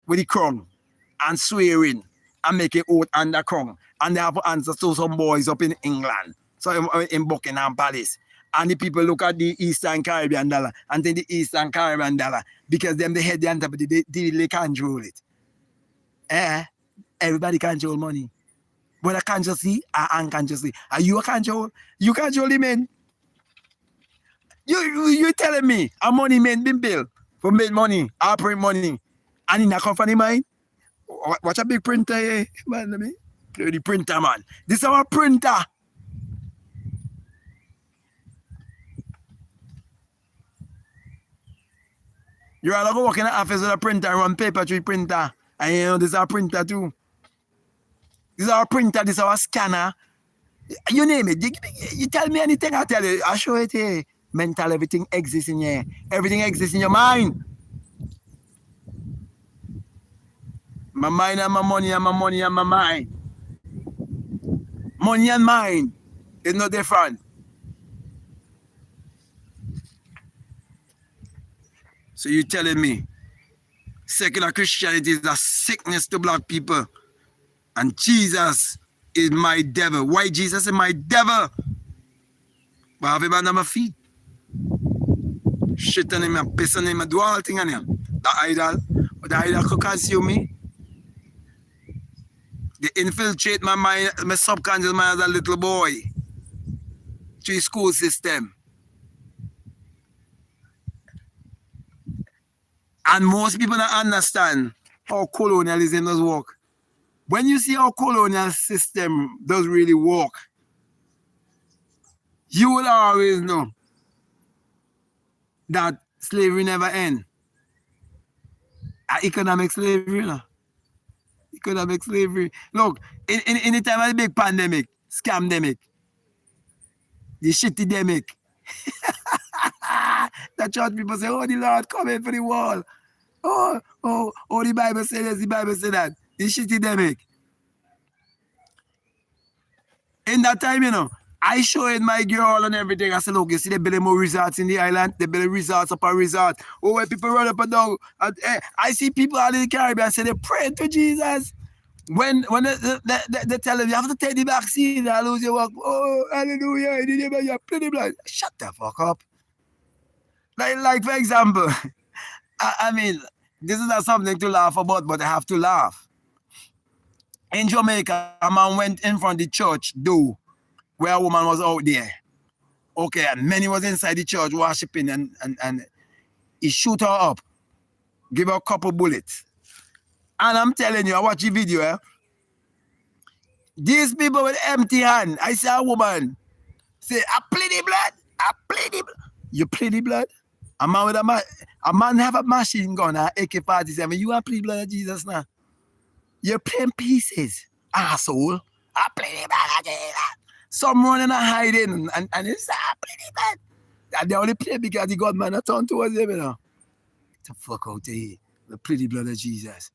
with the crown and swearing and making oath on the crown, and they have answers to some boys up in England, so in Buckingham Palace. And the people look at the Eastern Caribbean dollar and think the Eastern Caribbean dollar because them they had the answer, but they control it. Everybody control money. Whether consciously or unconsciously. Are you a control? You control the men. You telling me a money man been built for make money, or print money, and in a company mind? Watch a big printer here. Man, let me play the printer, man. This is our printer. You're all go work in the office with a printer and run paper through printer. And you know, this is our printer too. This is our printer, this is our scanner. You name it. You tell me anything, I tell you. I show it here. Mental, everything exists in here. Everything exists in your mind. My mind and my money and my money and my mind. Money and mind is no different. So you're telling me secular Christianity is a sickness to black people, and Jesus is my devil. Why Jesus is my devil? But I have him under my feet. Shit on him and piss on him and do all things on him. The idol could consume me. They infiltrate my mind, my subconscious mind as a little boy through the school system. And most people don't understand how colonialism does work. When you see how colonial system does really work, you will always know that slavery never ends. Economic slavery, you know. Economic slavery. Look, in the time of the big pandemic, scamdemic, the shitty-demic, the church people say, oh, the Lord coming for the wall. Oh, the Bible said this, the Bible said that. The shitty-demic. In that time, you know, I showed my girl and everything. I said, look, you see, they building more resorts in the island. They building resorts upon resort. Oh, where people run up and down. And, I see people out in the Caribbean say they pray to Jesus. When they tell them, you have to take the vaccine and lose your work. Oh, hallelujah, you play the blood. Shut the fuck up. Like for example, I mean, this is not something to laugh about, but I have to laugh. In Jamaica, a man went in front of the church door where a woman was out there. Okay, and many was inside the church worshiping and he shoot her up, give her a couple bullets. And I'm telling you, I watch the video. These people with empty hand. I see a woman say, I play the blood. I play the blood. You play the blood? A man with a man have a machine gun, an AK-47. You want to play the blood of Jesus now? You're playing pieces, asshole. I play the blood of Jesus. Some running and hiding, and it's I play the blood. And they only play because the God man turned towards them, you know. Get the fuck out of here. We play the blood of Jesus.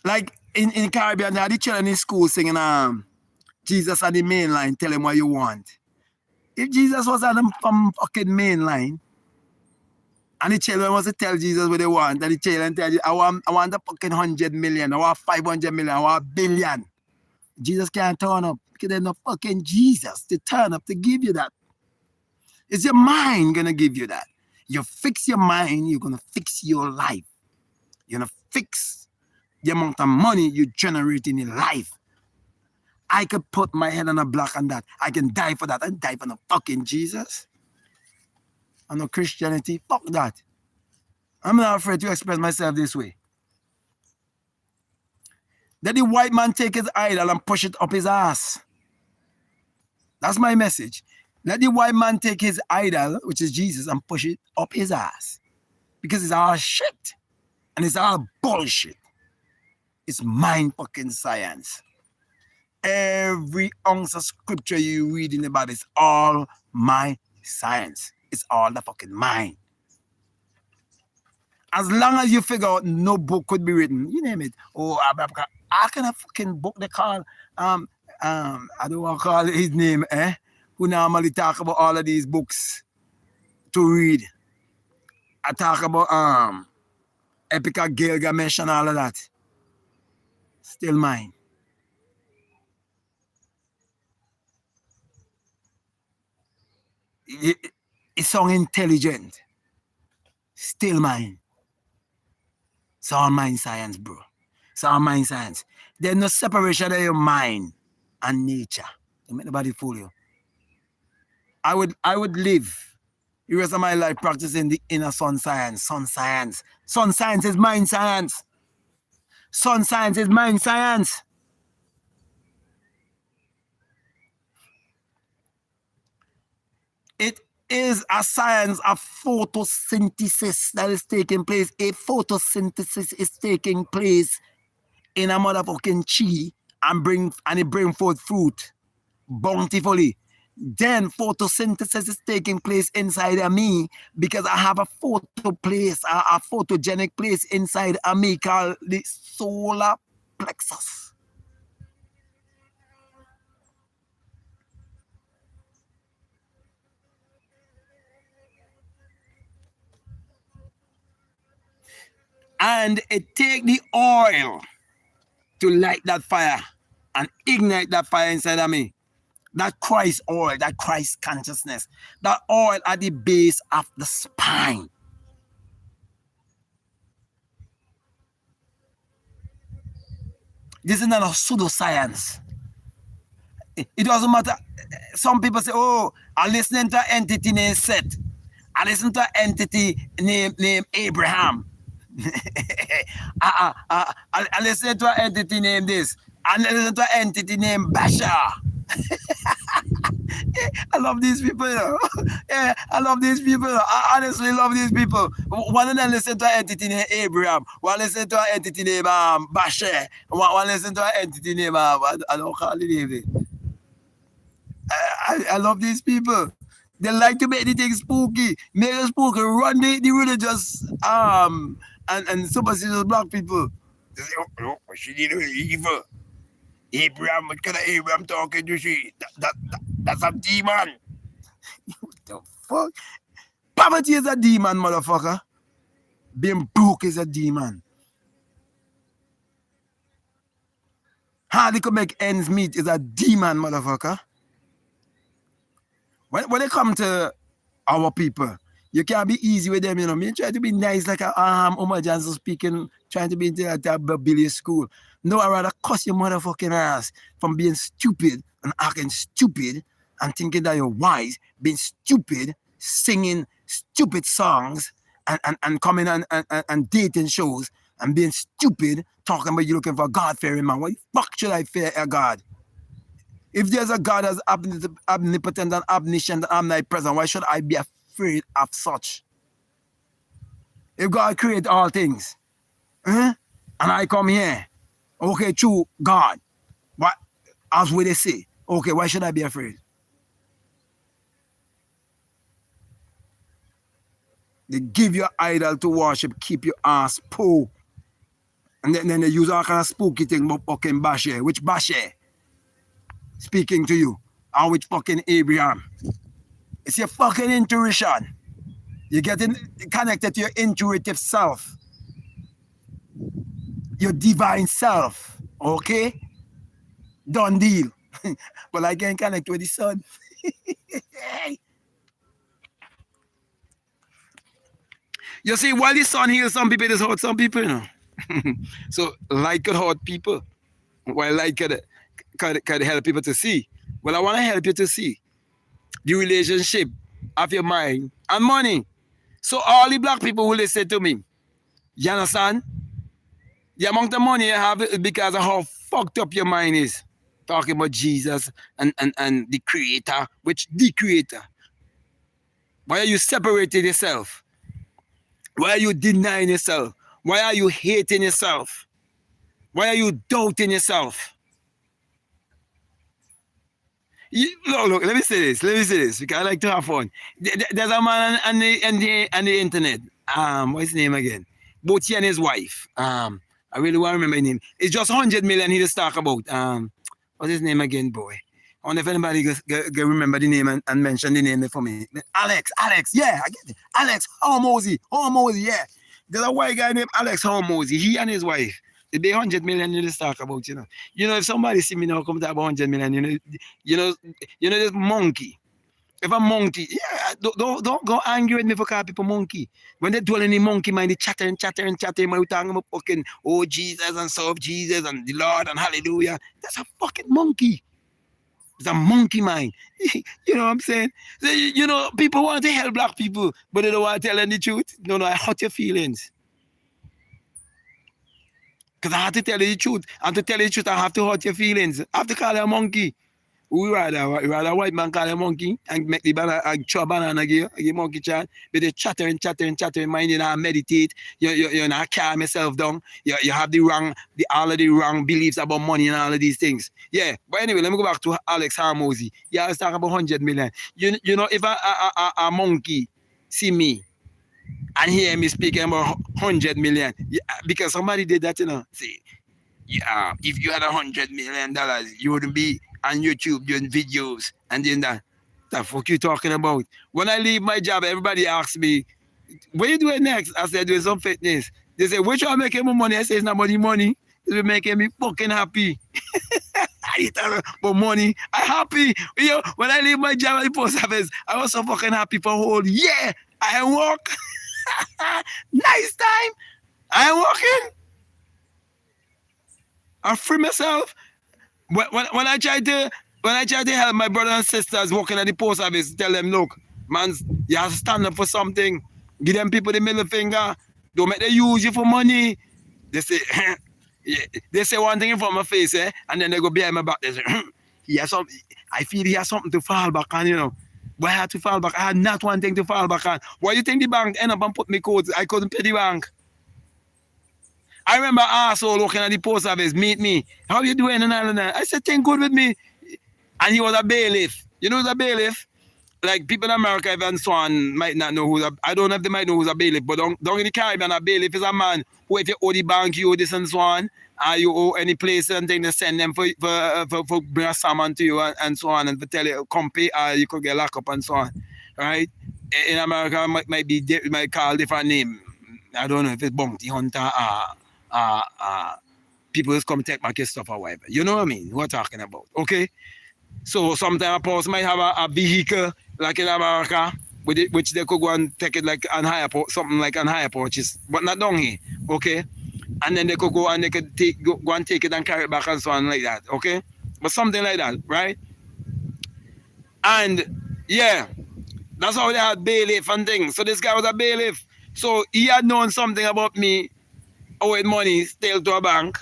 Like in Caribbean, they had the children in school singing Jesus on the main line, tell him what you want. If Jesus was on the fucking main line, and the children was to tell Jesus what they want, and the children tell you, I want the fucking 100 million, I want 500 million, I want $1 billion. Jesus can't turn up because there's no fucking Jesus to turn up to give you that. It's your mind gonna give you that. You fix your mind, you're gonna fix your life. You're gonna fix the amount of money you generate in your life. I could put my head on a block on that. I can die for that. I die for no fucking Jesus. And no Christianity. Fuck that. I'm not afraid to express myself this way. Let the white man take his idol and push it up his ass. That's my message. Let the white man take his idol, which is Jesus, and push it up his ass. Because it's all shit. And it's all bullshit. It's mind fucking science. Every ounce of scripture you read in the Bible is all my science. It's all the fucking mind. As long as you figure out no book could be written, you name it. Oh, I can have fucking book they call I don't want to call his name, who normally talk about all of these books to read. I talk about Epic of Gilgamesh and all of that. Still mine. It sounds intelligent. Still mine. It's all mind science, bro. It's all mind science. There's no separation of your mind and nature. Don't make nobody fool you. I would live the rest of my life practicing the inner sun science. Sun science. Sun science is mind science. Sun science is mind science. It is a science of photosynthesis that is taking place. A photosynthesis is taking place in a motherfucking tree and it bring forth fruit bountifully. Then photosynthesis is taking place inside of me because I have a photogenic place inside of me called the solar plexus. And it take the oil to light that fire and ignite that fire inside of me. That Christ oil, that Christ consciousness, that oil at the base of the spine. This is not a pseudoscience. It doesn't matter. Some people say, oh, I listen to an entity named Seth. I listen to an entity named Abraham. I listen to an entity named this. I listen to an entity named Bashar. I love these people. You know? Yeah, I love these people. I honestly love these people. One of them listen to an entity named Abraham. One listen to an entity named Bashar. One listen to an entity named I don't call it name. I love these people. They like to make the thing spooky, make it spooky, run the religious and superstitious black people. They say, oh, she did evil. Abraham, what kind of Abraham talking to she? That's a demon. What the fuck? Poverty is a demon, motherfucker. Being broke is a demon. Hardly could make ends meet is a demon, motherfucker. When it come to our people, you can't be easy with them, you know. Me try to be nice like a Omar Johnson speaking, trying to be into that Billy school. No, I'd rather cuss your motherfucking ass from being stupid and acting stupid and thinking that you're wise, being stupid, singing stupid songs and coming and dating shows and being stupid, talking about you looking for a God-fearing man. Why the fuck should I fear a God? If there's a God that's omnipotent and omniscient and omnipresent, why should I be afraid of such? If God created all things, and I come here, okay, true God, what, as what they say, okay, why should I be afraid? They give you an idol to worship, keep your ass poor. And then they use all kind of spooky thing about fucking Bashar. Which Bashar? Speaking to you, or with fucking Abraham. It's your fucking intuition. You're getting connected to your intuitive self. Your divine self. Okay? Done deal. But I can't connect with the sun. You see, while the sun heals some people, it hurt some people, you know. So light could hurt people. While light could help people to see. Well, I want to help you to see the relationship of your mind and money. So all the black people will listen to me. You understand? The amount of money you have is because of how fucked up your mind is. Talking about Jesus and the creator, which the creator. Why are you separating yourself? Why are you denying yourself? Why are you hating yourself? Why are you doubting yourself? Look, let me say this, because I like to have fun. There's a man on the internet. What's his name again? Both he and his wife. I really want to remember his name. It's just 100 million he just talk about. What's his name again, boy? I wonder if anybody can remember the name and mention the name for me. Alex, yeah, I get it. Alex Hormozy, yeah. There's a white guy named Alex Hormozy. He and his wife. They pay 100 million you just talk about, you know. You know, if somebody see me now come to about 100 million, you know this monkey. If a monkey, yeah, don't go angry with me for calling people monkey. When they dwell in the monkey mind, they chatter, man, we talking about fucking, oh, Jesus and serve Jesus and the Lord and hallelujah. That's a fucking monkey. It's a monkey mind. You know what I'm saying? So, you know, people want to help black people, but they don't want to tell them the truth. No, I hurt your feelings. Because I have to tell you the truth. And to tell you the truth, I have to hurt your feelings. I have to call you a monkey. We rather a white man call you a monkey and make the banana and chew a banana give monkey chat. But they chattering, mind you not meditate. You're not calm yourself down. You have all of the wrong beliefs about money and all of these things. Yeah. But anyway, let me go back to Alex Hormozy. Yeah, I was talking about 100 million. You know, if a monkey see me and hear me speaking about 100 million, because somebody did that, you know. See, if you had $100 million, you wouldn't be on YouTube doing videos and doing that. The fuck you talking about? When I leave my job, everybody asks me, what are you doing next? I said, doing some fitness. They say, which one making more money? I say, it's not money, money. It's making me fucking happy. I talk about money. I'm happy. You know, when I leave my job at the post office, I was so fucking happy for a whole year. I work. Nice time. I working. I free myself. When I try to help my brothers and sisters working at the post office, tell them, look, man, you have to stand up for something. Give them people the middle finger. Don't make them use you for money. They say, they say one thing in front of my face, and then they go behind my back. They say, he has something. I feel he has something to fall back on, you know. But I had to fall back. I had not one thing to fall back on. Why you think the bank end up and put me codes? I couldn't pay the bank. I remember asshole working at the post office meet me. How you doing? And all of that. I said, thing good with me. And he was a bailiff. You know who's a bailiff? Like people in America and so on might not know who's a, I don't know if they might know who's a bailiff, but down in the Caribbean, a bailiff is a man who, if you owe the bank, you owe this and so on, you owe any place and thing, they send them for bring a salmon to you and so on, and to tell you, come pay, you could get locked up and so on, right? In America, might call different name. I don't know if it's bounty hunter people just come take my kids stuff or whatever. You know what I mean? What we're talking about, okay? So sometimes a person might have a vehicle like in America, with it, which they could go and take it like on higher something like on higher purchase, but not down here, okay? And then they could go and they could go and take it and carry it back and so on like that, okay? But something like that, right? And yeah, that's how they had bailiff and things. So this guy was a bailiff. So he had known something about me owing money still to a bank.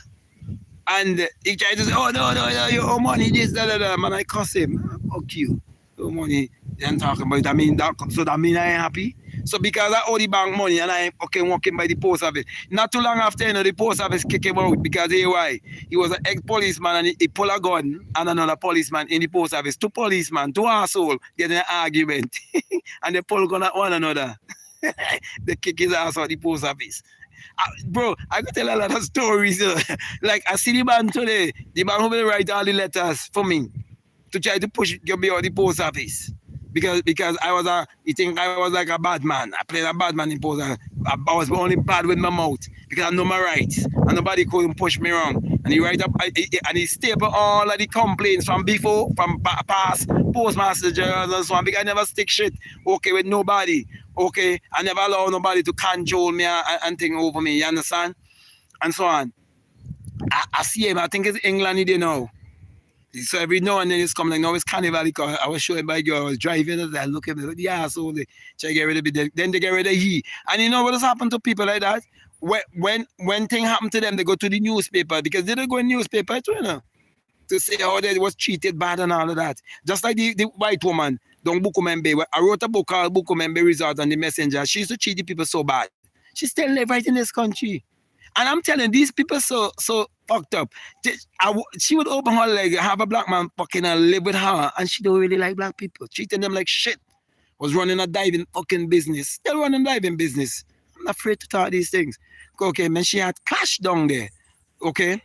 And he tried to say, oh, no, you owe money, this, that. Man, I cuss him. Fuck you. Owe money. And talking about it. I mean, that mean I ain't happy? So because I owe the bank money and I ain't fucking working by the post office. Not too long after, you know, the post office kick him out because why? He was an ex-policeman and he pulled a gun and another policeman in the post office. Two policemen, two assholes getting an argument. And they pull gun at one another. They kick his ass out the post office. Bro, I could tell a lot of stories. Like I see the man today, the man who will write all the letters for me to try to push me out the post office. Because he think I was like a bad man. I played a bad man in post office. I was only bad with my mouth because I know my rights. And nobody couldn't push me wrong. And he write up and he staple all of the complaints from before, from past postmaster generals and so on. Because I never stick shit okay with nobody. Okay, I never allow nobody to control me and thing over me, you understand? And so on. I see him, I think it's England, you know. So every now and then it's coming, like, no, it's carnival. I was showing my girl, I was driving, and I look at me, yeah, so they try to get rid of it, then they get rid of he. And you know what has happened to people like that? When thing happen to them, they go to the newspaper, because they don't go in newspaper too, you know, to say how they was treated bad and all of that. Just like the white woman, Don Bukumembe. I wrote a book called Bukumembe Resort on the Messenger. She used to treat the people so bad. She still live right in this country. And I'm telling these people so fucked up. She would open her leg, have a black man fucking and live with her, and she don't really like black people. Treating them like shit. Was running a diving fucking business. Still running a diving business. I'm not afraid to talk these things. Okay, man, she had cash down there. Okay?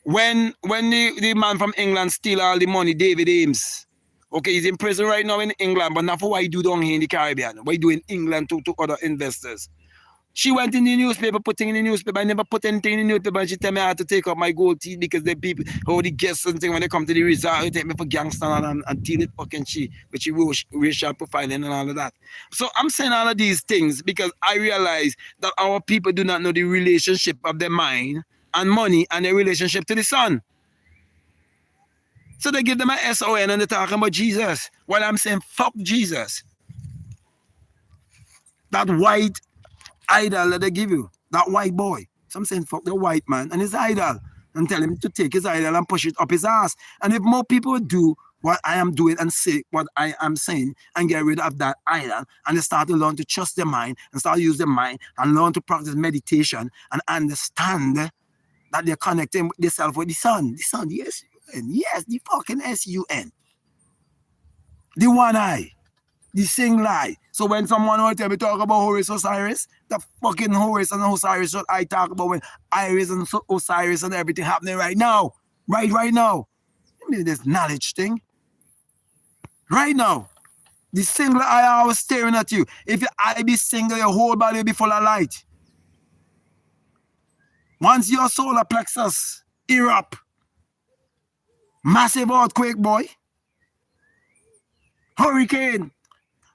When the man from England steal all the money, David Ames, okay, he's in prison right now in England, but not for what he do down here in the Caribbean. What he do in England to other investors. She went in the newspaper, putting in the newspaper. I never put anything in the newspaper, and she tell me I had to take out my gold teeth because the people, all the guests and things, when they come to the resort, they take me for gangster and deal it fucking she, with she racial profiling and all of that. So I'm saying all of these things because I realize that our people do not know the relationship of their mind and money and their relationship to the sun. So they give them an SON and they're talking about Jesus. While I'm saying, fuck Jesus. That white idol that they give you, that white boy. So I'm saying, fuck the white man and his idol and tell him to take his idol and push it up his ass. And if more people do what I am doing and say what I am saying and get rid of that idol and they start to learn to trust their mind and start to use their mind and learn to practice meditation and understand that they're connecting themselves with the sun. The sun, yes. Yes, the fucking SUN. The one eye. The sing lie. So when someone will tell me talk about Horus Osiris, the fucking Horus and Osiris what I talk about when Iris and Osiris and everything happening right now. Right now. I mean this knowledge thing. Right now. The single eye I was staring at you. If your eye be single, your whole body will be full of light. Once your solar plexus erupt, massive earthquake, boy, hurricane,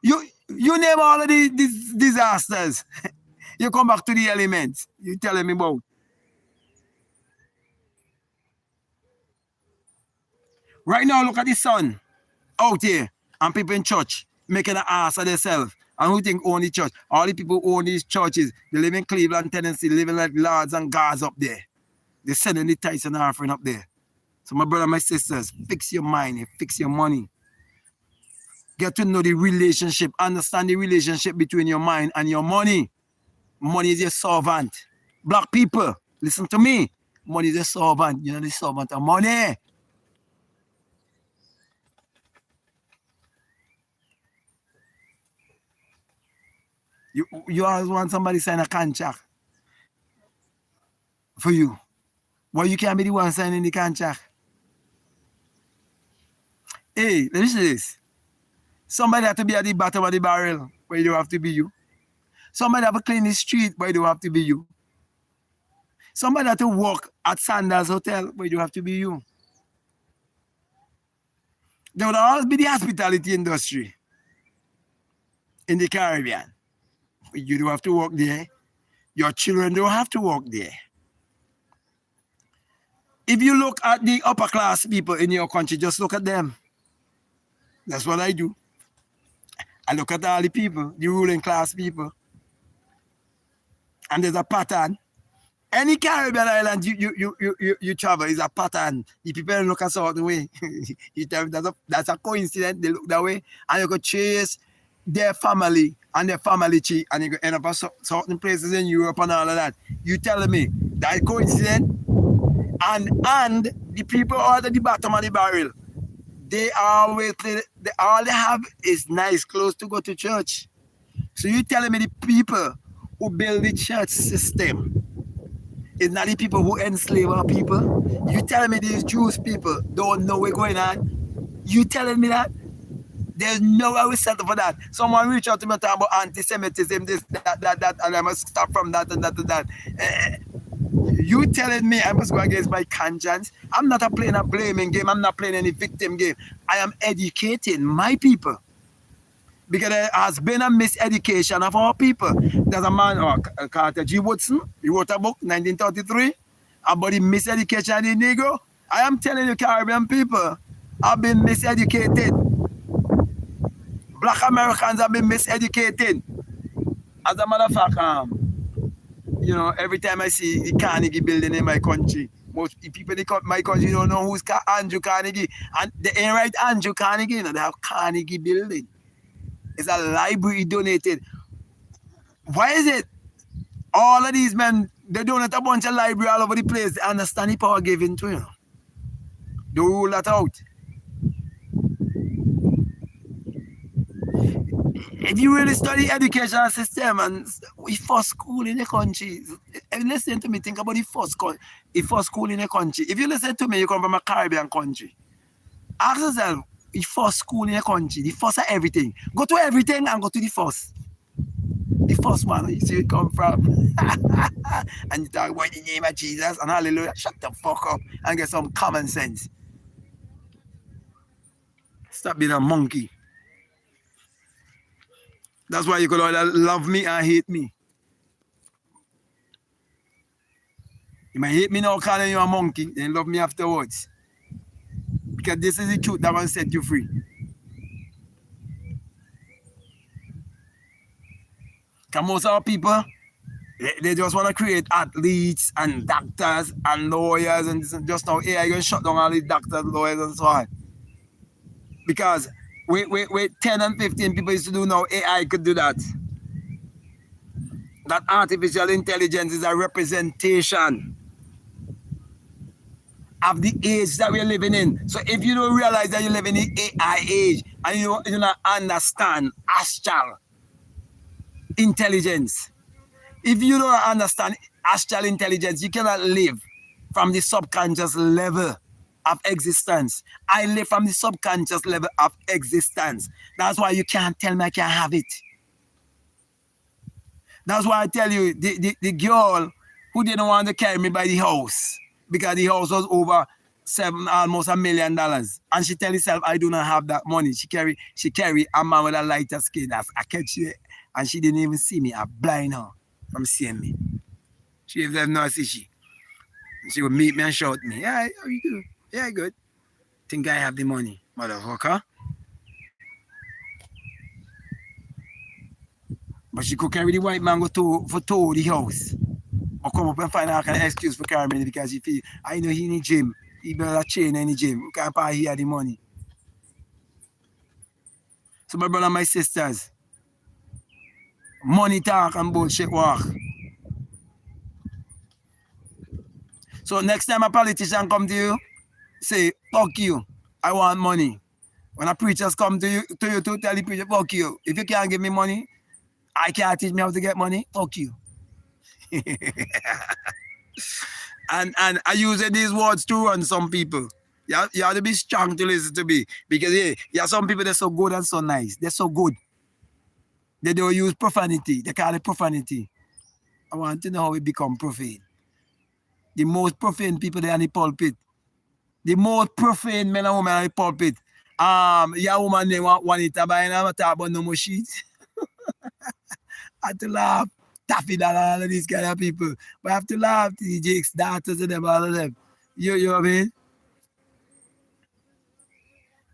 you name all of these disasters. You come back to the elements. You telling me about. Right now, look at the sun out here and people in church making an ass of themselves. And who think own the church? All the people who own these churches, they live in Cleveland, Tennessee, living like lords and gods up there. They're sending the tithes and offering up there. So my brother, my sisters, fix your mind, fix your money. Get to know the relationship, understand the relationship between your mind and your money. Money is your servant. Black people, listen to me. Money is your servant. You're not the servant of money. You always want somebody to sign a contract for you. Well, you can't be the one signing the contract. Hey, listen to this. Somebody have to be at the bottom of the barrel, but it don't have to be you. Somebody have to clean the street, but it don't have to be you. Somebody have to work at Sanders Hotel, but it don't have to be you. There would always be the hospitality industry in the Caribbean. But you don't have to work there. Your children don't have to work there. If you look at the upper class people in your country, just look at them. That's what I do. I look at all the people, the ruling class people. And there's a pattern. Any Caribbean island you travel is a pattern. The people look a certain way. You tell me that's a coincidence. They look that way. And you go chase their family and their family tree. And you go end up at certain places in Europe and all of that. You telling me that coincidence? And the people are at the bottom of the barrel. They all they have is nice clothes to go to church. So you telling me the people who build the church system is not the people who enslave our people? You telling me these Jewish people don't know what's going on? You telling me that? There's no way we settle for that. Someone reach out to me and talk about anti-Semitism, this, that, and I must stop from that and that and that. You telling me I must go against my conscience? I'm not playing a blaming game. I'm not playing any victim game. I am educating my people. Because there has been a miseducation of our people. There's a man, Carter G. Woodson, he wrote a book, 1933, about the miseducation of the Negro. I am telling you, Caribbean people have been miseducated. Black Americans have been miseducated. As a matter of fact, you know, every time I see the Carnegie building in my country, most people in my country don't know who's Andrew Carnegie. And they ain't right Andrew Carnegie, you know, they have Carnegie building. It's a library donated. Why is it all of these men, they donate a bunch of library all over the place? They understand the power given to you. They rule that out. If you really study education system and we first school in the country, listen to me, think about the first school in the country. If you listen to me, you come from a Caribbean country. Ask yourself, the first school in the country, the first of everything. Go to everything and go to the first. The first one, you see where it come from. And you talk about the name of Jesus and hallelujah. Shut the fuck up and get some common sense. Stop being a monkey. That's why you could either love me or hate me. You might hate me now calling you a monkey, then love me afterwards. Because this is the truth that will set you free. Because most of our people, they just want to create athletes and doctors and lawyers, and just now AI going to shut down all these doctors, lawyers, and so on. Because with 10 and 15 people used to do now, AI could do that. That artificial intelligence is a representation of the age that we're living in. So if you don't realize that you live in the AI age and you do not understand astral intelligence, if you don't understand astral intelligence, you cannot live from the subconscious level of existence. I live from the subconscious level of existence. That's why you can't tell me I can't have it. That's why I tell you, the girl who didn't want to carry me by the house because the house was over almost $1 million. And she tell herself, I do not have that money. She carry a man with a lighter skin. I catch it, and she didn't even see me. I blind her from seeing me. She have no see she. She would meet me and shout me, yeah, how you do? Yeah, good. Think I have the money, motherfucker. But she could carry the white man go to the house. Or come up and find out an excuse for carrying me because she feel, I know he in the gym. He better chain in the gym. We can't pay here the money. So my brother and my sisters, money talk and bullshit walk. So next time a politician come to you, say, fuck you, I want money. When a preachers come to you to tell the preacher, fuck you. If you can't give me money, I can't teach me how to get money, fuck you. and I use these words to run some people. You have to be strong to listen to me. Because some people, they're so good and so nice. They're so good. They don't use profanity. They call it profanity. I want to know how it become profane. The most profane people there in the pulpit. The most profane men and women in the pulpit. Your woman name Juanita, but I never talk about no more shit. I have to laugh. Taffy and all of these kind of people. But I have to laugh. The Jake's daughters and them, all of them. You know what I mean?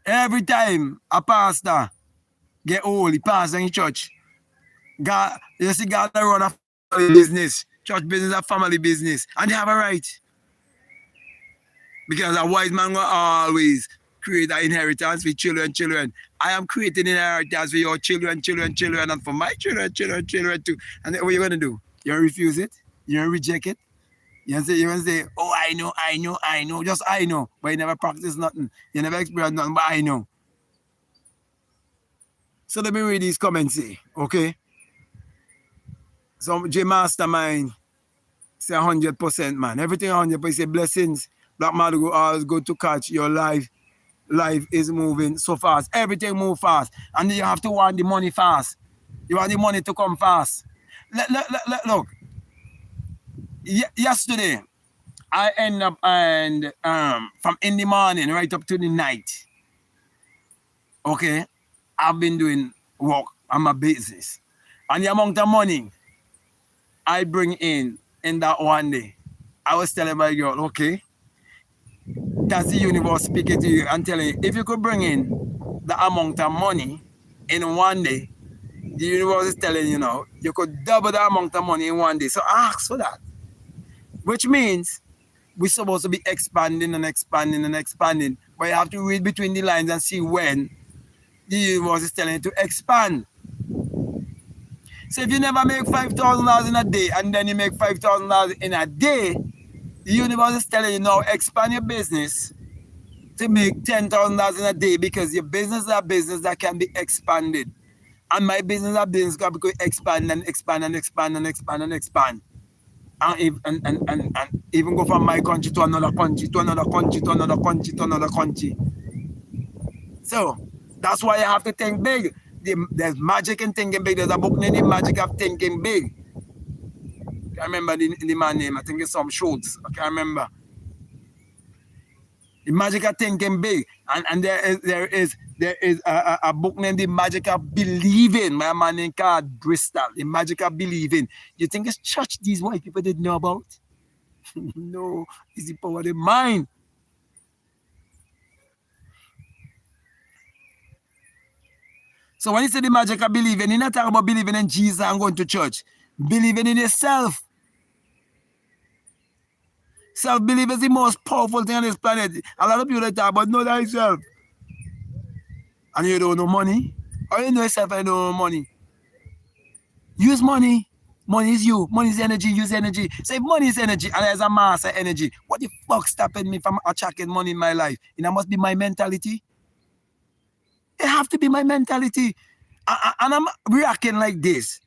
Every time a pastor get old, he pastor in church. God, you see God run a family business. Church business a family business. And they have a right. Because a wise man will always create an inheritance for children. I am creating inheritance for your children, and for my children too. And what are you going to do? You refuse it? You reject it? You say, oh, I know, just I know. But you never practice nothing. You never experience nothing, but I know. So let me read these comments here, okay? So J Mastermind say 100%, man. Everything 100%. Say blessings. BlackMadGuru always good to catch your life. Life is moving so fast. Everything move fast. And you have to want the money fast. You want the money to come fast. Look. Yesterday, I end up and from in the morning right up to the night. Okay, I've been doing work on my business. And the amount of money I bring in that one day, I was telling my girl, okay, that's the universe speaking to you and telling you, if you could bring in the amount of money in one day, the universe is telling you now, you could double the amount of money in one day. So ask for that. Which means we're supposed to be expanding and expanding and expanding. But you have to read between the lines and see when the universe is telling you to expand. So if you never make $5,000 in a day and then you make $5,000 in a day, the universe is telling you now expand your business to make $10,000 in a day because your business is a business that can be expanded. And my business is a business that can expand and expand and expand and expand and expand. And even go from my country to another country, to another country, to another country, to another country. So that's why you have to think big. There's magic in thinking big. There's a book named The Magic of Thinking Big. I remember the man name. I think it's some Schultz. I can't remember. The Magic of Thinking Big. And there is a book named The Magic of Believing by a man named Carl Bristol. The Magic of Believing. You think it's church these white people didn't know about? No, it's the power of the mind. So when you say the magic of believing, you're not talking about believing in Jesus and going to church. Believing in yourself. Self-belief is the most powerful thing on this planet. A lot of people talk about know thyself. And you don't know money. Or you know yourself and you don't know money. Use money. Money is you. Money is energy. Use energy. Say money is energy and there's a mass of energy. What the fuck stopping me from attracting money in my life? And that must be my mentality. It have to be my mentality. And I'm reacting like this.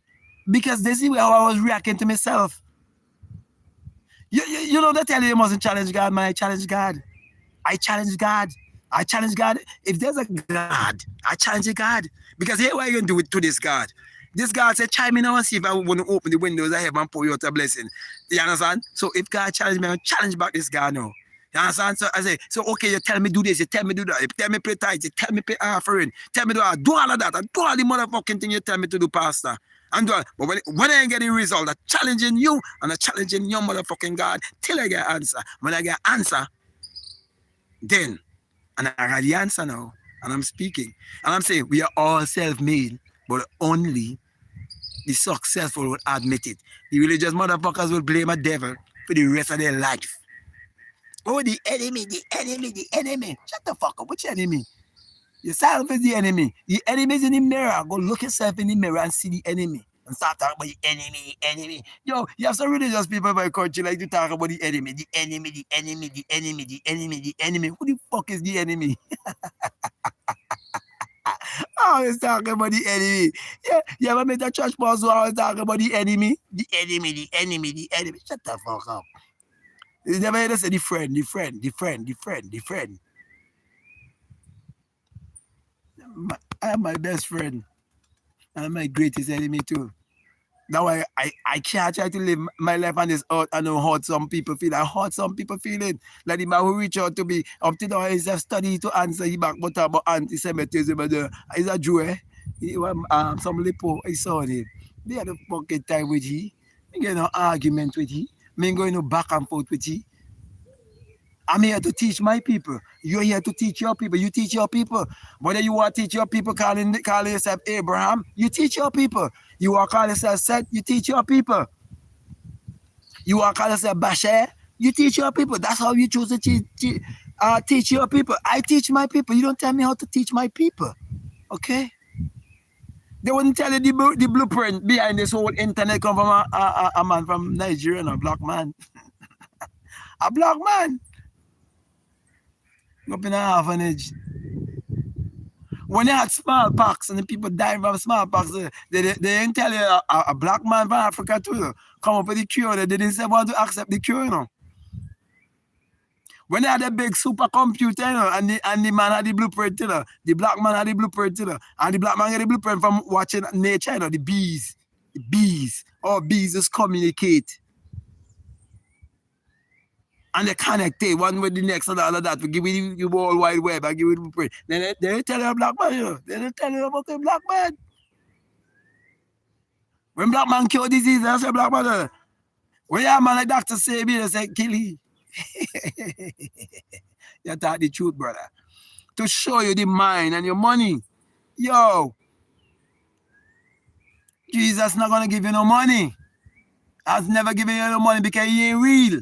Because this is how I was reacting to myself. You know that tell you mustn't challenge God, man. I challenge God. I challenge God. I challenge God. If there's a God, I challenge God. Because here what are you going to do to this God? This God said, chime in now and see if I want to open the windows of heaven and pour you out a blessing. You understand? So if God challenge me, I challenge back this God now. You understand? So I say, so okay, you tell me do this, you tell me do that, you tell me pay tithes, you tell me pay offering, tell me do all of that, I do all the motherfucking thing you tell me to do, pastor. And do all, but when I ain't getting result, I'm challenging you and I'm challenging your motherfucking God till I get answer. When I get answer, then, and I got the answer now, and I'm speaking. And I'm saying, we are all self-made, but only the successful will admit it. The religious motherfuckers will blame a devil for the rest of their life. Oh, the enemy, the enemy, the enemy. Shut the fuck up. Which enemy? Yourself is the enemy. The enemy is in the mirror. Go look yourself in the mirror and see the enemy. And start talking about the enemy, the enemy. Yo, you have some religious people in my country like to talk about the enemy, the enemy, the enemy, the enemy, the enemy, the enemy. Who the fuck is the enemy? Always talking about the enemy. Yeah, you ever met a church pastor who always talking about the enemy? The enemy, the enemy, the enemy. Shut the fuck up. You never heard us say the friend, the friend, the friend, the friend, the friend. I am my best friend. And my greatest enemy too. Now I can't try to live my life on this earth and know how some people feel. I hurt some people feeling. Like the man who reach out to me up to now is a study to answer he back but about anti-Semitism and he's a Jew, eh? Some lipo I saw him. They had a fucking time with he. Me get no argument with he. Me going no back and forth with he. I'm here to teach my people. You're here to teach your people. You teach your people. Whether you want to teach your people calling yourself Abraham, you teach your people. You want to call yourself Seth, you teach your people. You want to call yourself Bashar, you teach your people. That's how you choose to teach your people. I teach my people. You don't tell me how to teach my people. Okay? They wouldn't tell you the blueprint behind this whole internet come from a man from Nigeria, a black man. A black man. Up in an orphanage. When they had smallpox and the people dying from smallpox, they didn't tell you a black man from Africa too come up with the cure. They didn't say want to accept the cure, you know. When they had a big supercomputer, you know, and the man had the blueprint, you know, the black man had the blueprint, you know, and the black man had the blueprint from watching nature, you know, the bees. The bees. All bees just communicate. And they connected one with the next and all of that. We give you the World Wide Web. I give you the print. Then they tell you a black man, you know. They don't tell you about the black man. When black man cure disease, they say black man. When you have a man like Dr. Sabi, they say kill him. You talk the truth, brother. To show you the mind and your money. Yo. Jesus not going to give you no money. Has never given you no money because he ain't real.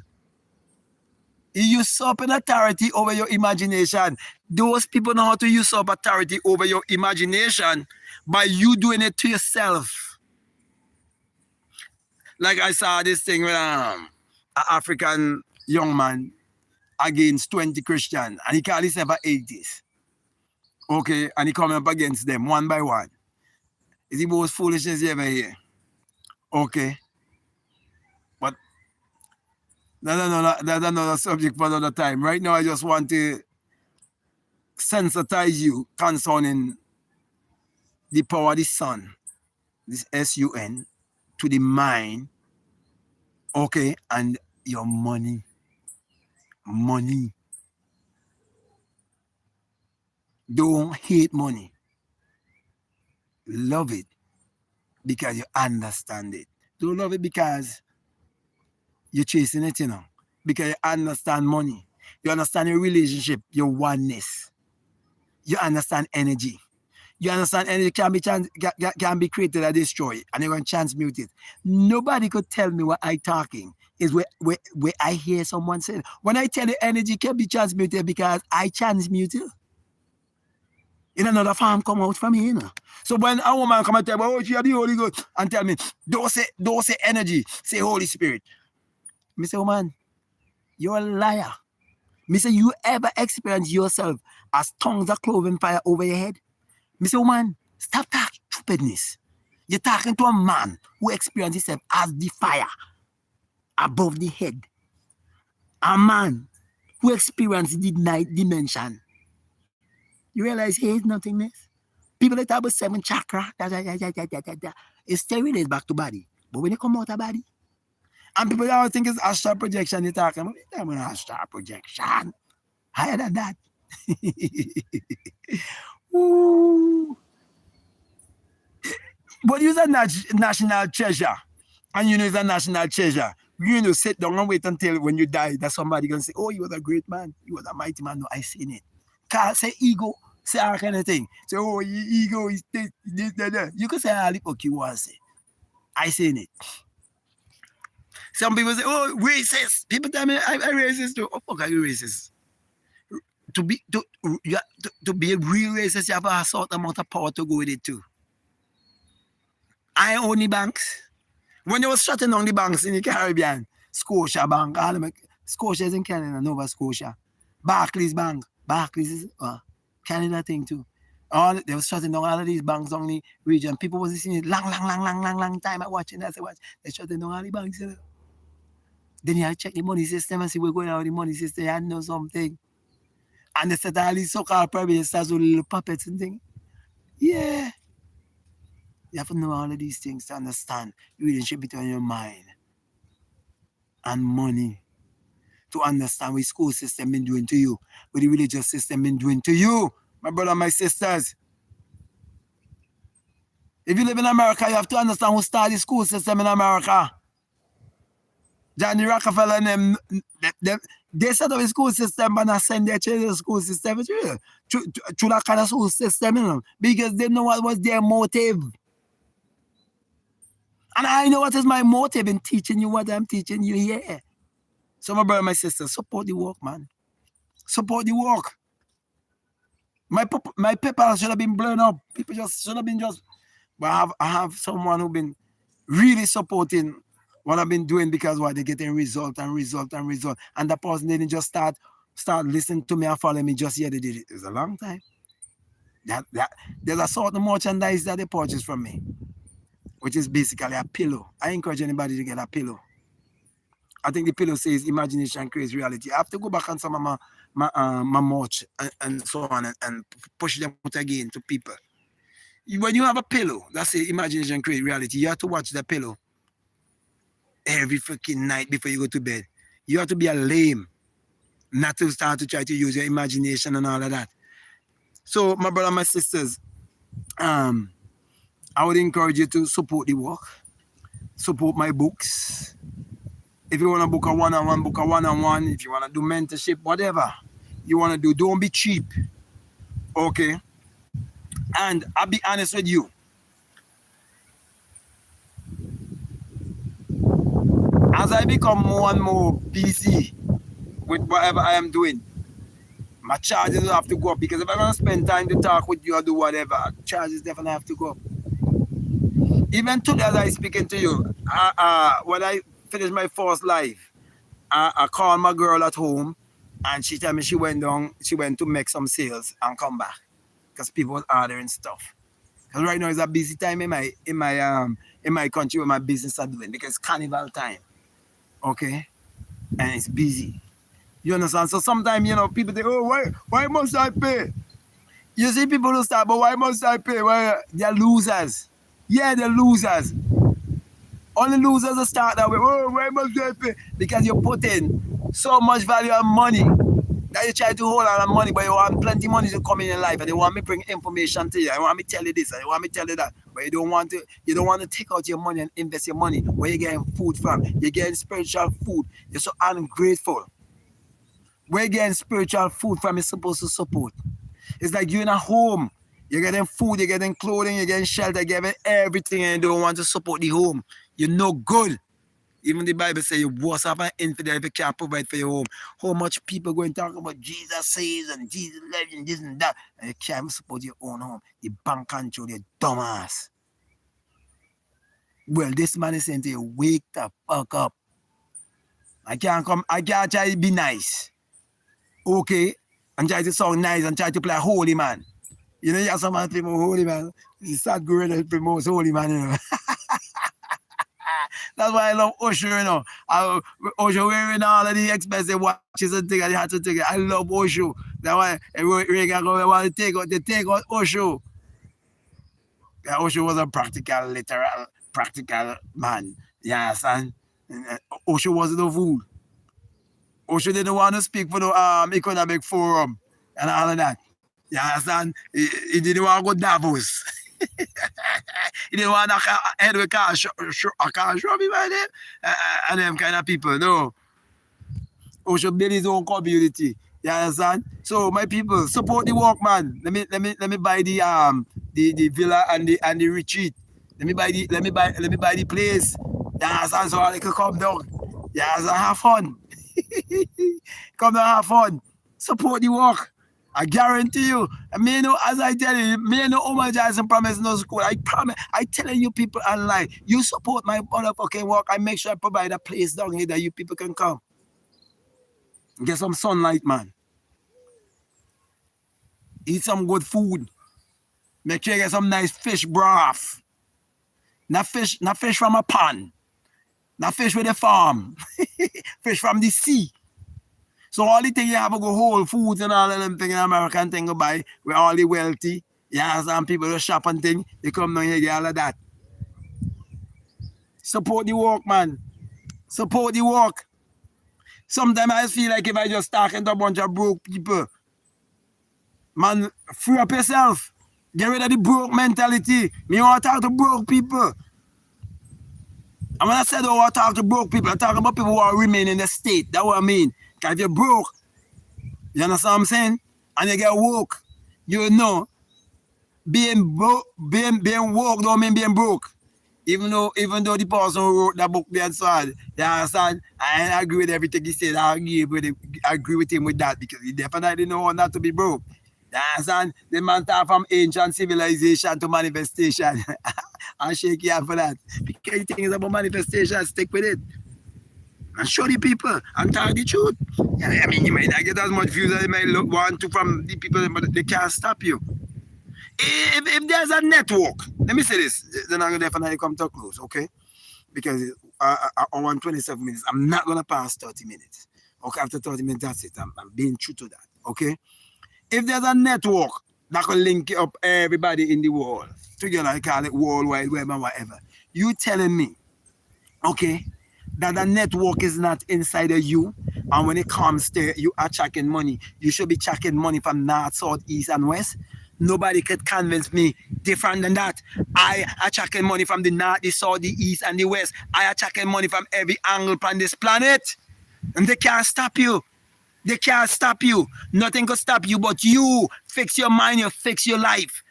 He usurp an authority over your imagination. Those people know how to usurp authority over your imagination by you doing it to yourself. Like I saw this thing with an African young man against 20 Christians, and he called himself an atheist. Okay, and he coming up against them one by one. It's the most foolishness you ever hear. Okay. But that's another subject for another time. Right now, I just want to sensitize you concerning the power of the sun, this S-U-N, to the mind, okay, and your money. Money. Don't hate money. Love it because you understand it. Don't love it because you're chasing it, you know, because you understand money. You understand your relationship, your oneness. You understand energy. You understand energy can be created or destroyed, and you're going to transmute it. Nobody could tell me what I'm talking is where I hear someone say. When I tell you energy can be transmuted because I transmute it. In another form come out from me, you know. So when a woman come and tell me, oh, you are the Holy Ghost, and tell me, don't say energy, say Holy Spirit. Me say, woman, you're a liar. Me say, you ever experience yourself as tongues of cloven fire over your head? Me say, woman, stop talking stupidness. You're talking to a man who experienced himself as the fire above the head. A man who experienced the night dimension. You realize here is nothingness? People that talk about 7 chakra. It still relates back to body. But when you come out of body, and people always think it's astral projection you're talking about. I'm an astral projection. Higher than that. Ooh. But you're a national treasure. And you know it's a national treasure. You know, sit down and wait until when you die that somebody gonna say, oh, you was a great man. You was a mighty man. No, I seen it. Can't say ego. Say all kind of thing. Say, oh, your ego is this, that. You can say all the fuck you want to say. I seen it. Some people say, oh, racist. People tell me I'm racist too. Oh, fuck, are you racist? To be a real racist, you have a certain amount of power to go with it too. I own the banks. When you was shutting down the banks in the Caribbean, Scotia Bank, Scotia is in Canada, Nova Scotia. Barclays Bank, Barclays is Canada thing too. They was shutting down all of these banks on the region. People was seeing it long time. I watching that. They shutting down all the banks. You know? Then you have to check the money system and see what's going on with the money system. You know something. And they said all these so-called private stars with little puppets and things. Yeah. You have to know all of these things to understand the relationship between your mind and money. To understand what school system been doing to you, what the religious system been doing to you, my brother and my sisters. If you live in America, you have to understand who started the school system in America. Johnny Rockefeller and them they set up a school system and send their children to the school system. It's real. Through that kind of school system, you know, because they know what was their motive. And I know what is my motive in teaching you what I'm teaching you here. So my brother and my sister, support the work, man. Support the work. My PayPal should have been blown up. People just should have been just. But I have someone who been really supporting what I've been doing because why they're getting result. And the person didn't just start listening to me and follow me just yet. They did it. It was a long time. There's a sort of merchandise that they purchased from me, which is basically a pillow. I encourage anybody to get a pillow. I think the pillow says imagination creates reality. I have to go back on some of my merch and so on and push them out again to people. When you have a pillow that says imagination creates reality, you have to watch the pillow every fucking night before you go to bed. You have to be a lame not to start to try to use your imagination and all of that. So, my brother and my sisters, I would encourage you to support the work, support my books. If you want to book a one-on-one, book a one-on-one. If you want to do mentorship, whatever you want to do, don't be cheap. Okay? And I'll be honest with you. As I become more and more busy with whatever I am doing, my charges will have to go up because if I'm going to spend time to talk with you or do whatever, charges definitely have to go up. Even today as I'm speaking to you, when I finished my first live, I called my girl at home and she told me she went to make some sales and come back because people was ordering stuff. Because right now is a busy time in my country where my business are doing because it's carnival time. Okay? And it's busy. You understand? So sometimes, you know, people think, oh, why must I pay? You see people who start, but why must I pay? Well, they're losers. Yeah, they're losers. Only losers will start that way. Oh, why must I pay? Because you put in so much value on money that you try to hold on money, but you want plenty of money to come in your life and they want me bring information to you. I want me tell you this and they want me tell you that. But you don't want to take out your money and invest your money where you're getting food from. You're getting spiritual food. You're so ungrateful. Where you're getting spiritual food from, you're supposed to support. It's like you're in a home. You're getting food, you're getting clothing, you're getting shelter, you're getting everything and you don't want to support the home. You're no good. Even the Bible says you're worse off an infidel if you can't provide for your home. How much people going to talk about Jesus says and Jesus loves and this and that, and you can't support your own home. You bank control, you dumbass. Well, this man is saying to you, wake the fuck up. I can't try to be nice. Okay? And try to sound nice and try to play a holy man. You know, you have someone to promote holy man. You start going to promote holy man, you know. That's why I love Osho, you know. Osho wearing all of the expensive watches and things and hats and things. I love Osho. That's why Reagan want to take out Osho. Osho was a practical, literal, practical man. You understand? Osho wasn't a fool. Osho didn't want to speak for the economic forum and all of that. You understand? He didn't want to go Davos. He didn't want to head with car shopping by them and them kind of people. No. Osho build his own community. You understand? So my people, support the work, man. Let me buy the villa and the retreat. Let me buy the place. You understand? So I can come down. You understand? Have fun. Come down, have fun. Support the work. I guarantee you. I mean, as I tell you, me no homage and promise no school. I promise. I telling you people online. You support my motherfucking work. I make sure I provide a place down here that you people can come. Get some sunlight, man. Eat some good food. Make sure you get some nice fish broth. Not fish from a pond. Not fish with a farm. Fish from the sea. So all the things you have to go Whole Foods and all of them things in American thing to buy with all the wealthy. Yeah, some people who shop and thing, they come down here get all of that. Support the work, man. Support the work. Sometimes I feel like if I just talking to a bunch of broke people, man, free up yourself. Get rid of the broke mentality. Me want to talk to broke people. And when I said I want to talk to broke people, I'm talking about people who are remain in the state. That's what I mean. Because if you're broke, you understand what I'm saying? And you get woke, you know, being woke don't mean being broke. Even though the person who wrote that book being sad, you understand? I agree with everything he said. I agree with him with that because he definitely don't want that to be broke. You understand? The man talk from ancient civilization to manifestation. I'll shake your hand for that. Because the thing is about manifestation, stick with it. And show the people and tell the truth. Yeah, I mean, you might not get as much views as you might want to from the people, but they can't stop you. If there's a network, let me say this, then I'm going to definitely come to a close, okay? Because I want 27 minutes. I'm not going to pass 30 minutes. Okay, after 30 minutes, that's it. I'm being true to that, okay? If there's a network that can link up everybody in the world together, I call it worldwide web and whatever, you telling me, okay, that the network is not inside of you, and when it comes to you are tracking money, you should be tracking money from north, south, east, and west. Nobody could convince me different than that. I are tracking money from the north, the south, the east, and the west. I are tracking money from every angle on this planet, and they can't stop you. They can't stop you. Nothing can stop you but you. Fix your mind, you fix your life.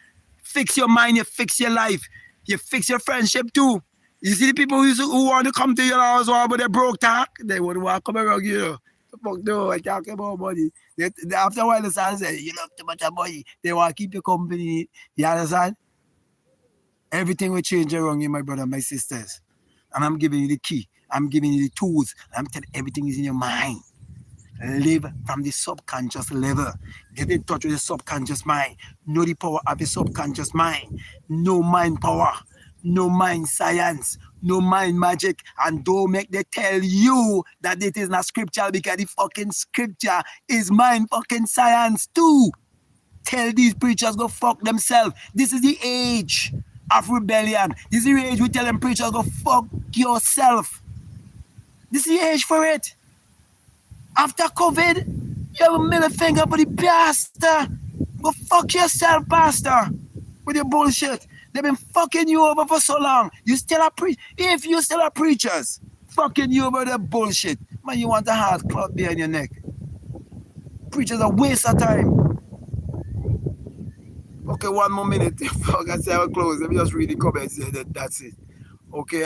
Fix your mind, you fix your life. You fix your friendship too. You see the people who want to come to your house but they broke talk, they wouldn't want to come around you. Fuck no, I talk about money. After a while, the son said, you look too much of money. They want to keep your company. You understand? Everything will change around you, my brother, my sisters. And I'm giving you the key. I'm giving you the tools. And I'm telling you, everything is in your mind. Live from the subconscious level. Get in touch with the subconscious mind. Know the power of the subconscious mind. No mind power. No mind science. No mind magic. And don't make them tell you that it is not scripture because the fucking scripture is mind fucking science too. Tell these preachers go fuck themselves. This is the age of rebellion. This is the age we tell them preachers go fuck yourself. This is the age for it. After COVID, you have a middle finger for the pastor. Go fuck yourself, pastor, with your bullshit. They've been fucking you over for so long. You still are if you still are preachers, fucking you over the bullshit. Man, you want a hard cloth behind your neck. Preachers are waste of time. Okay, 1 more minute. Fuck, I say I will close. Let me just read the comments here. That's it. Okay,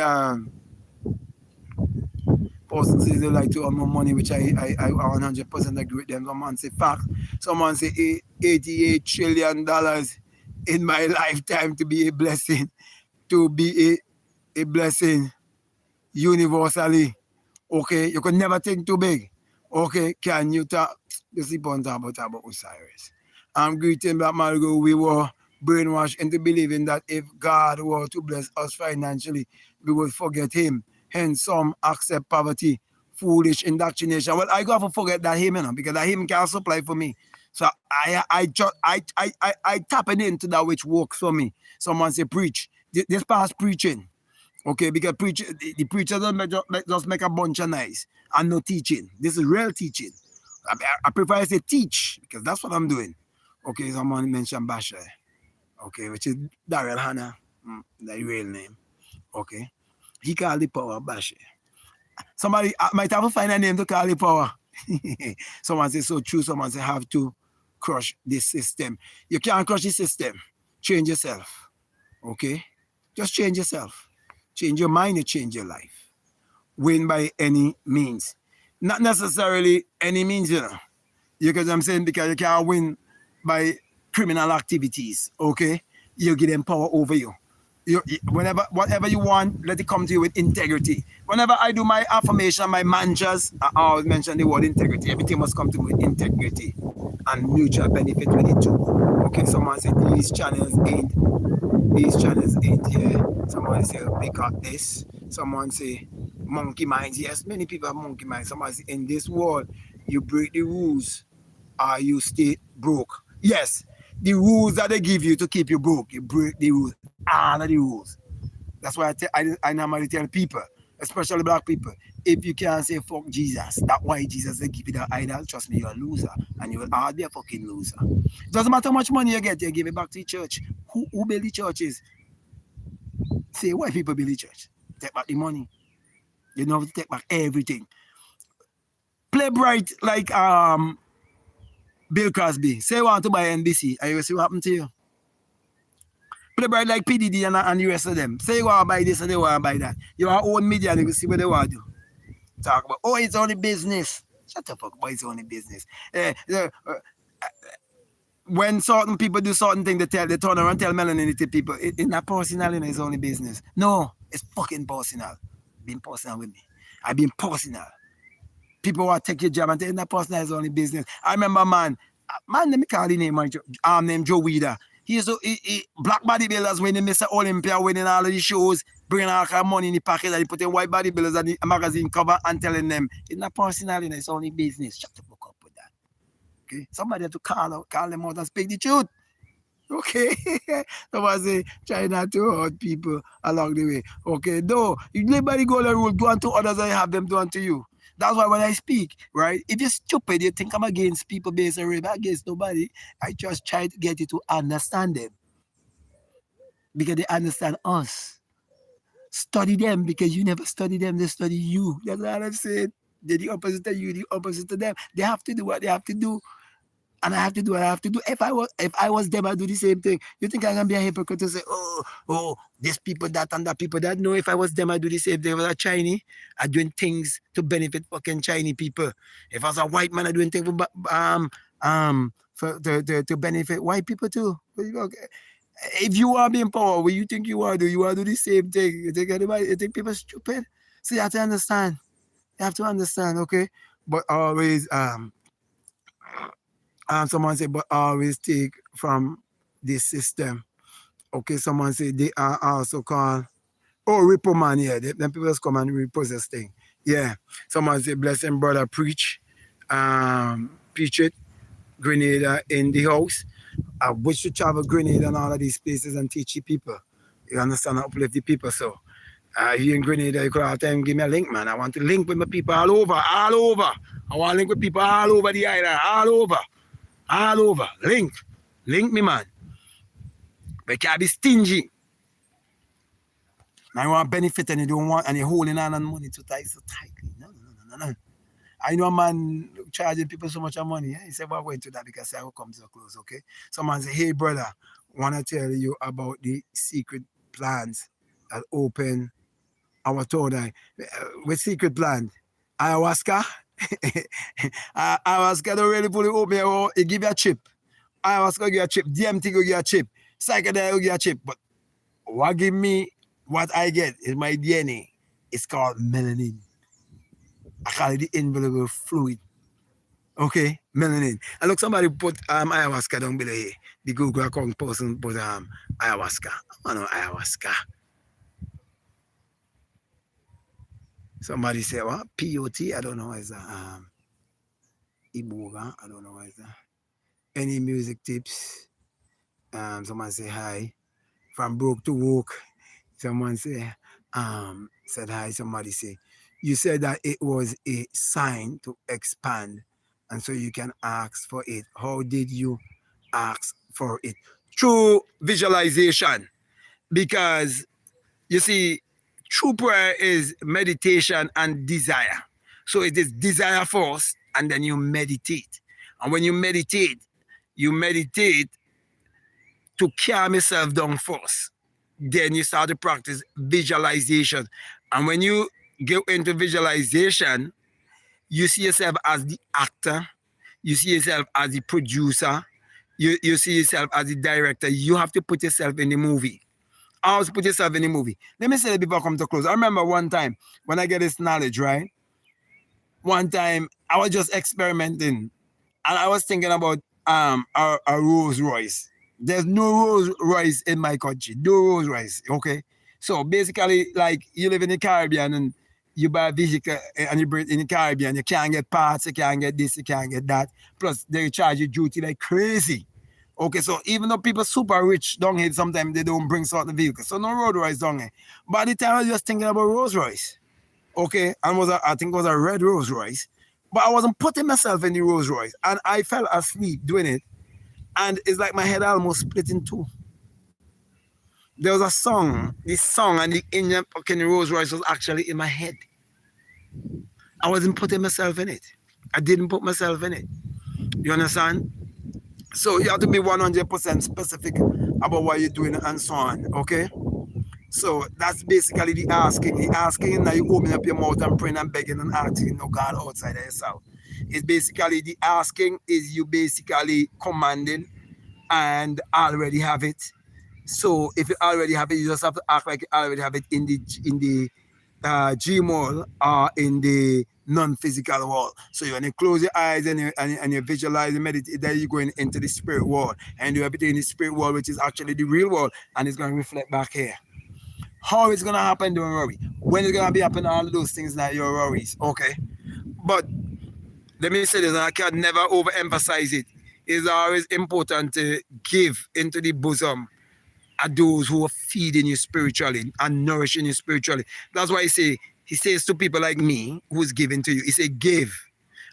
person says they like to earn more money, which I 100% agree with them. Someone say fact. Someone say $88 trillion in my lifetime to be a blessing. To be a blessing universally. Okay, you could never think too big. Okay, can you talk? This is about Osiris. I'm greeting BlackMadGuru. We were brainwashed into believing that if God were to bless us financially, we would forget him. Hence, some accept poverty foolish indoctrination. Well, I got to forget that him, you know, because that him can't supply for me. So I tapping into that which works for me. Someone say preach. This past preaching. Okay, because the preacher just make a bunch of nice and no teaching. This is real teaching. I prefer to say teach because that's what I'm doing. Okay, someone mentioned Basha. Okay, which is Daryl Hannah, the real name. Okay, he called the power Basha. Somebody might have to find a name to call the power. Someone says so true. Someone say have to crush this system. You can't crush the system. Change yourself. Okay, just change yourself. Change your mind, you change your life. Win by any means. Not necessarily any means, you know. You get what I'm saying? Because you can't win by criminal activities, okay? You give them power over you. Whatever you want, let it come to you with integrity. Whenever I do my affirmation, my mantras, I always mention the word integrity. Everything must come to me with integrity and mutual benefit with it too. Okay, someone said these channels ain't here. Someone say pick up this. Someone say monkey minds. Yes, many people have monkey minds. Someone say in this world, you break the rules or you stay broke. Yes, the rules that they give you to keep you broke, you break the rules. All of the rules. That's why I normally tell people, especially black people, if you can't say fuck Jesus, that's why Jesus said give you the idol, trust me, you're a loser. And you will all be a fucking loser. It doesn't matter how much money you get, you give it back to the church. Who build the churches? Say why people build the church. Take back the money. You know to take back everything. Play bright like Bill Cosby. Say you want to buy NBC, and you will see what happened to you. Play bright like PDD and the rest of them. Say you want to buy this and they want to buy that. You want own media and you will see what they want to do. Talk about, oh, it's only business. Shut the fuck up, it's only business. When certain people do certain things, they turn around and tell melanity people, it's not personal, it's only business. No, it's fucking personal. Being personal with me. I've been personal. People want to take your job and say, it's not personal, it's only business. I remember man, let me call the name, named Joe Weeder. He used to, black bodybuilders winning Mr. Olympia, winning all of the shows, bringing all kind of money in the pocket, and he putting white bodybuilders on the magazine cover and telling them, it's not personal, it's only business. Shut the fuck up with that. Okay? Somebody have to call them out and speak the truth. Okay? Somebody say, try not to hurt people along the way. Okay? No, you live by the golden rule, do unto others and have them do unto you. That's why when I speak, right, if you're stupid, you think I'm against people based on rape, against nobody. I just try to get you to understand them. Because they understand us. Study them because you never study them, they study you. That's what I'm saying. They're the opposite of you, the opposite of them. They have to do what they have to do. And I have to do what I have to do. If I was them, I'd do the same thing. You think I'm gonna be a hypocrite to say, oh, these people that and that people that? No, if I was them, I'd do the same thing. If I was a Chinese, I'd doing things to benefit fucking Chinese people. If I was a white man, I'd doing things to benefit white people too. If you are being power, what you think you want to do? You want to do the same thing. You think people are stupid? So you have to understand. You have to understand, okay? But always someone say, but always take from this system. Okay, someone say they are also called, Ripple Man, yeah. Then people just come and repossess thing. Yeah. Someone say, blessing brother, preach. Preach it. Grenada in the house. I wish to travel Grenada and all of these places and teach the people. You understand? Uplift the people. So, here in Grenada, you could have time give me a link, man. I want to link with my people all over. I want to link with people all over the island, all over. Link me, man. But can't be stingy. Now you want benefit and you don't want, and you're holding on money so tightly. No. I know a man charging people so much money. He said, we're going to that because I will come so close, okay? Someone say, hey, brother, want to tell you about the secret plans that open our tour. With secret plan, ayahuasca. Ayahuasca don't really fully open. It give you a chip. Ayahuasca give you a chip. DMT give you a chip. Psychedelic give you a chip. But what give me what I get is my DNA. It's called melanin. I call it the invisible fluid. Okay, melanin. And look, somebody put ayahuasca down below here. The Google account person put ayahuasca. I know ayahuasca. Somebody say what? POT? I don't know what is that. Iboga? I don't know what is that. Any music tips? Someone say hi. From broke to woke. Someone say said hi. Somebody say you said that it was a sign to expand, and so you can ask for it. How did you ask for it? Through visualization, because you see, true prayer is meditation and desire. So it is desire first, and then you meditate. And when you meditate to calm yourself down first. Then you start to practice visualization. And when you get into visualization, you see yourself as the actor, you see yourself as the producer, you see yourself as the director. You have to put yourself in the movie. Always put yourself in the movie. Let me say it before I come to close. I remember one time when I get this knowledge, right? One time I was just experimenting and I was thinking about a Rolls Royce. There's no Rolls Royce in my country. No Rolls Royce. Okay. So basically, like you live in the Caribbean and you buy a vehicle and you bring it in the Caribbean, you can't get parts, you can't get this, you can't get that. Plus they charge you duty like crazy. Okay, so even though people super rich down here, sometimes they don't bring certain vehicles. So no Rolls Royce down here. By the time I was just thinking about Rolls Royce. Okay, and I think it was a red Rolls Royce. But I wasn't putting myself in the Rolls Royce. And I fell asleep doing it. And it's like my head almost split in two. There was a song, this song, and the engine fucking Rolls Royce was actually in my head. I wasn't putting myself in it. I didn't put myself in it. You understand? So you have to be 100% specific about what you're doing and so on. Okay? So that's basically the asking. The asking, now you open up your mouth and praying and begging and asking no God outside of yourself. It's basically the asking is you basically commanding and already have it. So if you already have it, you just have to act like you already have it in the dream world or in the non-physical world. So when you close your eyes and you visualize and meditate, then you're going into the spirit world and do everything in the spirit world, which is actually the real world, and it's going to reflect back here. How it's gonna happen, don't worry. When it's gonna be happening, all those things that your worries, okay? But let me say this, and I can never overemphasize it. It's always important to give into the bosom of those who are feeding you spiritually and nourishing you spiritually. That's why he says to people like me who's giving to you, he said, give.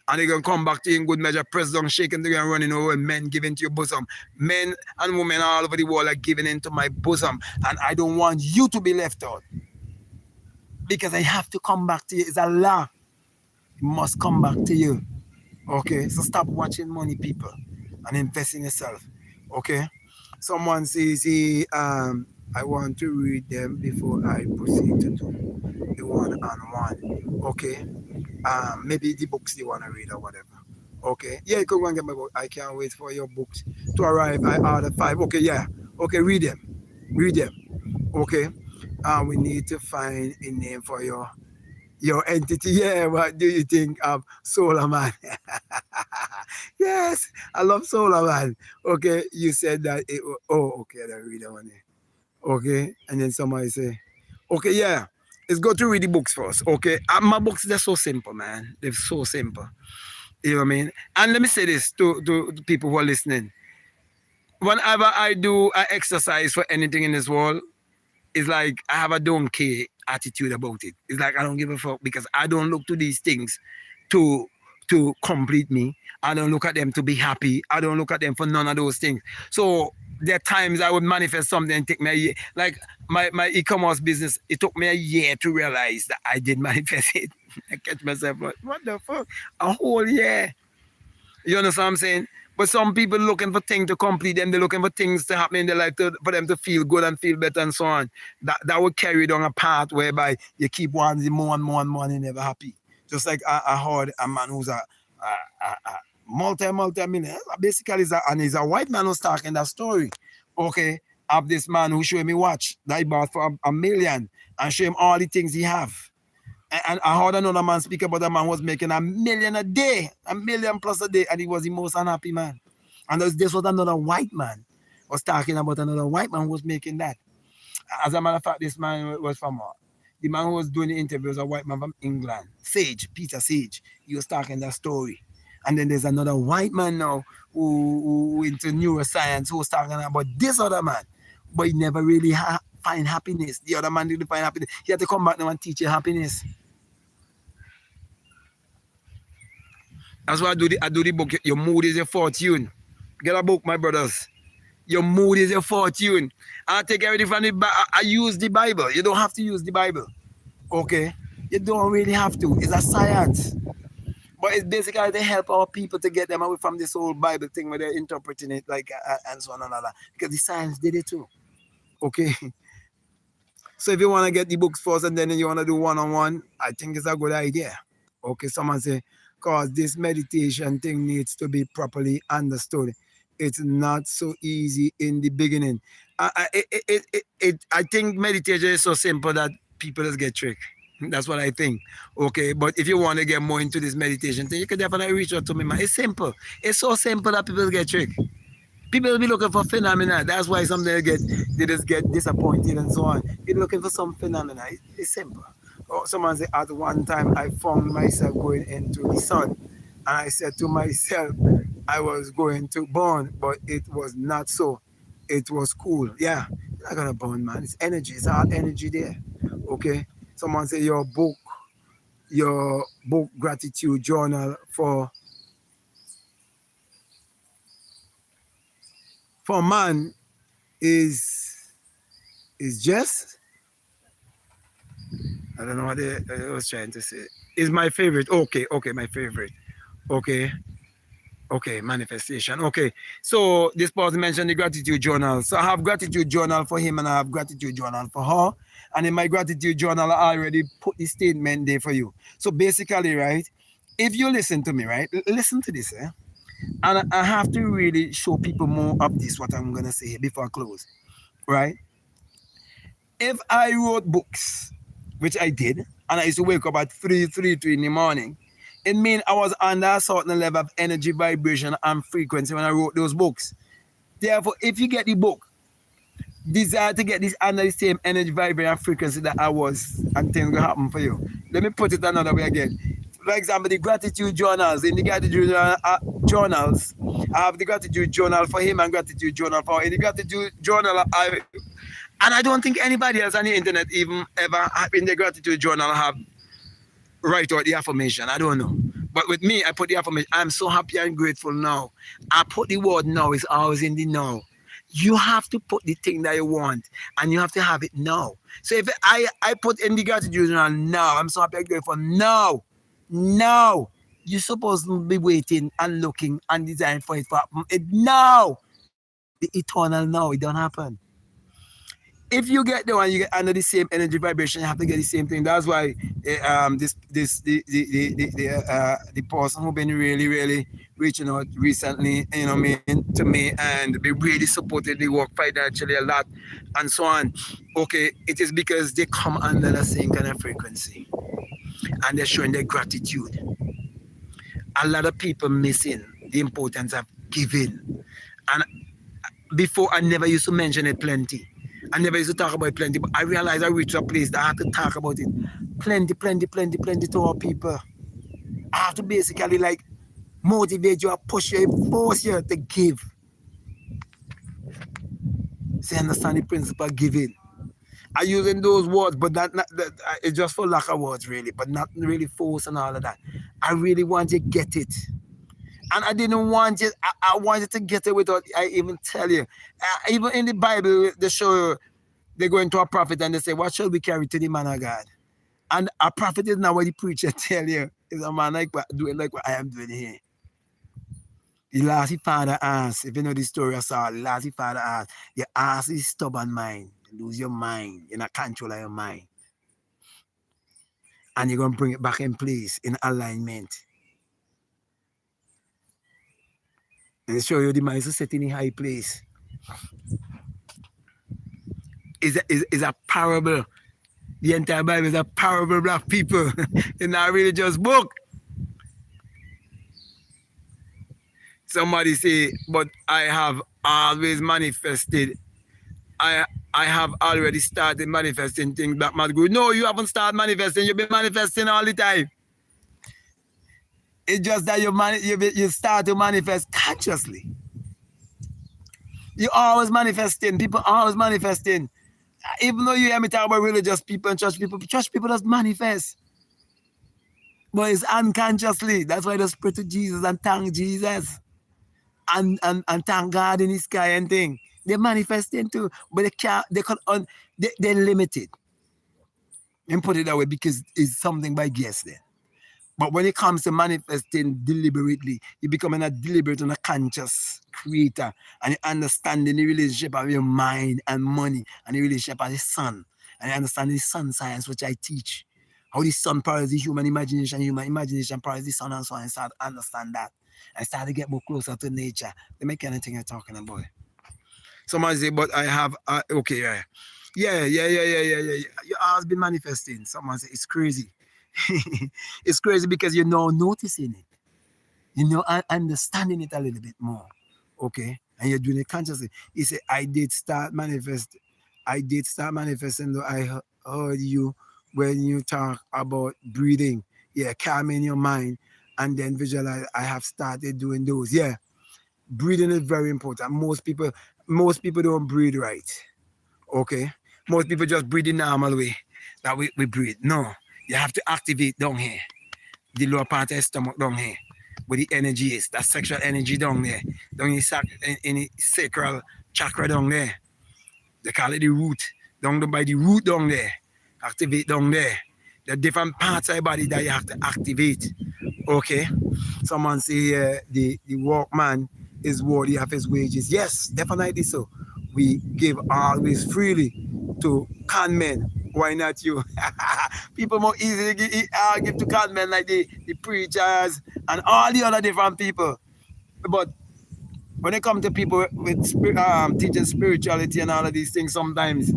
And they're going to come back to you in good measure, press down, shaking together, running over, men giving to your bosom. Men and women all over the world are giving into my bosom. And I don't want you to be left out. Because I have to come back to you. It's a law. It must come back to you. Okay? So stop watching money, people, and invest in yourself. Okay? Someone says, I want to read them before I proceed to do the one-on-one. Okay? Maybe the books you want to read or whatever. Okay. Yeah, you can go and get my book. I can't wait for your books to arrive. I ordered 5. Okay, yeah. Okay, read them. Read them. Okay. We need to find a name for your entity. Yeah, what do you think of Solar Man? Yes, I love Solar Man. Okay, you said that it was, oh, okay, I'll read that one there. Okay, and then somebody say, okay, yeah. Let's go to read the books first, okay? My books, they're so simple, man. They're so simple. You know what I mean? And let me say this to people who are listening. Whenever I do an exercise for anything in this world, it's like I have a don't care attitude about it. It's like I don't give a fuck because I don't look to these things to complete me. I don't look at them to be happy. I don't look at them for none of those things. So there are times I would manifest something and take me a year. Like my e-commerce business, it took me a year to realize that I did manifest it. I catch myself like, what the fuck? A whole year. You understand what I'm saying? But some people looking for things to complete them. They're looking for things to happen in their life for them to feel good and feel better and so on. That would carry down a path whereby you keep wanting more and more and more and you're never happy. Just like I heard a man who's a multi-millionaire. Basically, he's a white man who's talking that story. Okay, of this man who showed me watch that he bought for $1 million and show him all the things he have. And I heard another man speak about a man was making $1 million a day, $1 million plus a day, and he was the most unhappy man. And this was another white man was talking about another white man who was making that. As a matter of fact, this man was from The man who was doing the interview was a white man from England, Peter Sage. He was talking that story. And then there's another white man now who into neuroscience who was talking about this other man. But he never really find happiness. The other man didn't find happiness. He had to come back now and teach you happiness. That's why I do the book. Your mood is your fortune. Get a book, my brothers. Your mood is your fortune. I take everything from the Bible. I use the Bible. You don't have to use the Bible. Okay? You don't really have to. It's a science. But it's basically to help our people to get them away from this whole Bible thing where they're interpreting it like and so on and all that. Because the science did it too. Okay? So if you want to get the books first and then you want to do one-on-one, I think it's a good idea. Okay, someone say, because this meditation thing needs to be properly understood. It's not so easy in the beginning. I think meditation is so simple that people just get tricked. That's what I think. Okay, but if you want to get more into this meditation thing, you can definitely reach out to me, man. It's simple. It's so simple that people get tricked. People will be looking for phenomena. That's why some they just get disappointed and so on. They're looking for some phenomena. It's simple. Or someone say, at one time I found myself going into the sun. And I said to myself, I was going to burn, but it was not so. It was cool. Yeah, you're not gonna burn, man. It's energy. It's all energy there. Okay. Someone say your book gratitude journal for man is just, I don't know what I was trying to say. Is my favorite. Okay, my favorite. Okay, manifestation. Okay, so this person mentioned the gratitude journal. So I have gratitude journal for him and I have gratitude journal for her. And in my gratitude journal, I already put the statement there for you. So basically, right, if you listen to me, right, listen to this, eh? And I have to really show people more of this, what I'm going to say before I close, right? If I wrote books, which I did, and I used to wake up at 3 in the morning, it means I was under a certain level of energy, vibration, and frequency when I wrote those books. Therefore, if you get the book, desire to get this under the same energy, vibration, and frequency that I was, and things will happen for you. Let me put it another way again. For example, the gratitude journals. In the gratitude journals, I have the gratitude journal for him and gratitude journal for her. In the gratitude journal, and I don't think anybody else on the internet even ever in the gratitude journal have write out the affirmation. I don't know. But with me, I put the affirmation. I'm so happy and grateful now. I put the word now. It's always in the now. You have to put the thing that you want and you have to have it now. So if I put in the gratitude journal now, I'm so happy and grateful now. Now. You're supposed to be waiting and looking and designing for it to happen. Now. The eternal now. It don't happen. If you get the one, you get under the same energy vibration. You have to get the same thing. That's why the person who been really reaching out recently, you know, to me and they really supported the work financially a lot and so on. Okay, it is because they come under the same kind of frequency and they're showing their gratitude. A lot of people missing the importance of giving, and before I never used to mention it plenty. I never used to talk about it plenty, but I realized I reached a place that I had to talk about it plenty to our people. I have to basically like motivate you, push you, force you to give. So understand the principle of giving. I'm using those words, but that it's just for lack of words really, but not really force and all of that. I really want you to get it. And I didn't want you, I wanted to get it without I even tell you. Even in the Bible, they show they go into a prophet and they say, what shall we carry to the man of God? And a prophet is not what the preacher tell you. It's a man like doing like what I am doing here. The last father asked, if you know the story of Saul, the last father asked, your ass is stubborn mind. You lose your mind. You're not control of your mind. And you're going to bring it back in place, in alignment. And show you the mind is set in a high place. Is a parable. The entire Bible is a parable of black people. It's not a religious book. Somebody say, but I have always manifested. I have already started manifesting things, BlackMadGuru. No, you haven't started manifesting. You've been manifesting all the time. It's just that you start to manifest consciously. You always manifesting. People always manifesting. Even though you hear me talk about religious people and church people just manifest. But it's unconsciously. That's why they pray to Jesus and thank Jesus. And thank God in the sky and thing. They're manifesting too. But they're limited. And put it that way because it's something by guess then. But when it comes to manifesting deliberately, you're becoming a deliberate and a conscious creator, and you're understanding the relationship of your mind and money, and the relationship of the sun, and you understand the sun science, which I teach. How the sun powers the human imagination powers the sun, and so on. I start to understand that. I start to get more closer to nature. They make anything you're talking about. Someone say, but I have, okay, yeah. You always been manifesting. Someone say, it's crazy. It's crazy because you're now noticing it. You know, understanding it a little bit more. Okay? And you're doing it consciously. He said, I did start manifesting, though I heard you when you talk about breathing. Yeah, calming your mind and then visualize. I have started doing those. Yeah. Breathing is very important. Most people don't breathe right. Okay? Most people just breathe the normal way that we breathe. No. You have to activate down here. The lower part of the stomach down here. Where the energy is. That sexual energy down there. Down in the sacral chakra down there. They call it the root. Down by the root down there. Activate down there. There are different parts of your body that you have to activate. Okay? Someone say the workman is worthy of his wages. Yes, definitely so. We give always freely to con men. Why not you? People more easily give to con men like the preachers and all the other different people. But when it comes to people with teaching spirituality and all of these things, sometimes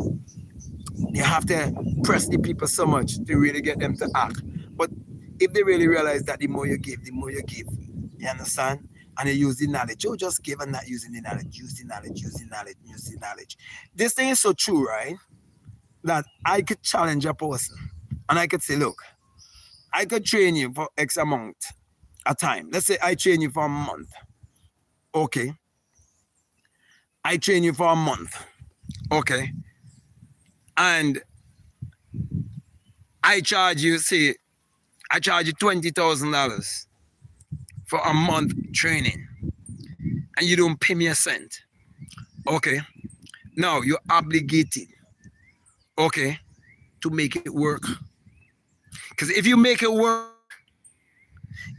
you have to press the people so much to really get them to act. But if they really realize that the more you give, you understand? And they use the knowledge. You just give and not using the knowledge. Use the knowledge. This thing is so true, right? That I could challenge a person and I could say, look, I could train you for X amount of time. Let's say I train you for a month. Okay. I train you for a month. Okay. And I charge you $20,000 for a month training. And you don't pay me a cent. Okay. Now you're obligated. Okay. To make it work. Because if you make it work,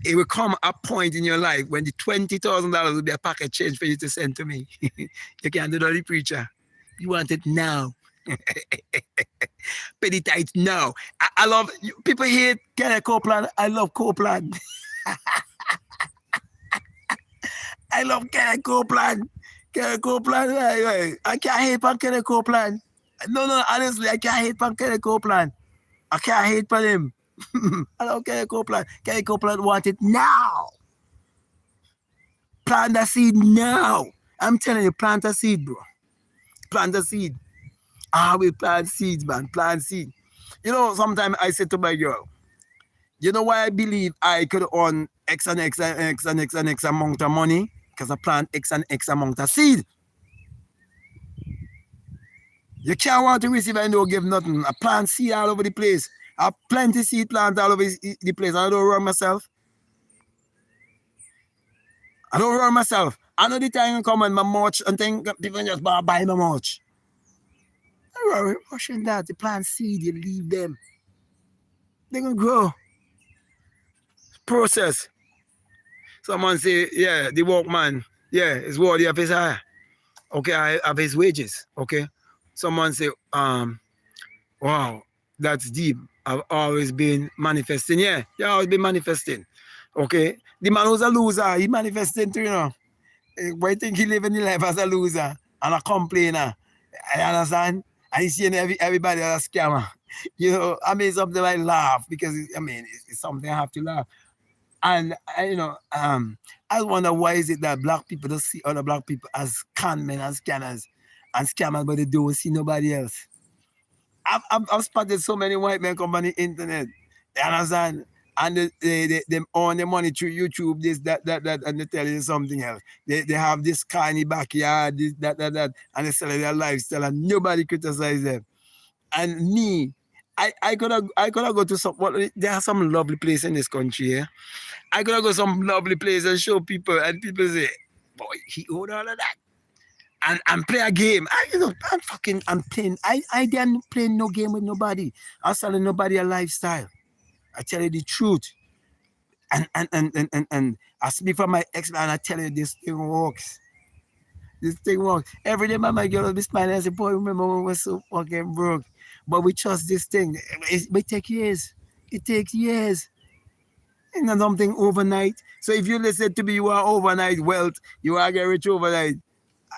it will come a point in your life when the $20,000 will be a packet change for you to send to me. You can't do that, the preacher. You want it now. Pay the tithe now. I love, people hate Kenneth Copeland. I love Copeland. I love Kenneth Copeland. Kenneth Copeland. I can't hate on Kenneth Copeland. No, honestly, I can't hate on Kenneth Copeland. I can't hate on him. I love Kenneth Copeland. Kenneth Copeland want it now. Plant the seed now. I'm telling you, plant a seed, bro. Plant a seed. We plant seeds, man. Plant seed. You know, sometimes I say to my girl, you know why I believe I could earn X and X and X and X and X amount of money? Because I plant X and X amount of seed. You can't want to receive and don't give nothing. I plant seed all over the place. I have plenty seed plants all over the place. I don't run myself. I know the time come and my mulch and think people just buy my mulch. I don't worry, rushing that. You plant seed, you leave them. They're going to grow. Process. Someone say, yeah, the workman, yeah, is worthy of his hire. Okay, I have his wages. Okay. Someone say, wow, that's deep. I've always been manifesting. Yeah, you always been manifesting. Okay. The man who's a loser, he manifesting too, you know. Why think he living the life as a loser and a complainer? I understand. And he's seeing everybody as a scammer. You know, I mean, something I laugh because, it's something I have to laugh. And, I wonder why is it that black people don't see other black people as con men, as scanners. and scammers, but they don't see nobody else. I've spotted so many white men come on the internet. You understand? And they earn their money through YouTube, this, that, and they tell you something else. They have this car in the backyard, this, that, and they sell their lifestyle, and nobody criticize them. And me, I could have go to some. Well, there are some lovely places in this country. Yeah? I could have go some lovely places and show people, and people say, "Boy, he owned all of that." And play a game. I'm playing. I didn't play no game with nobody. I'm selling nobody a lifestyle. I tell you the truth. And I speak for my ex man. I tell you this thing works. This thing works. Every day my girl will be smiling and say, "Boy, remember when we were so fucking broke?" But we trust this thing. It takes years. It takes years. It's not something overnight. So if you listen to me, you are overnight wealth. You are get rich overnight.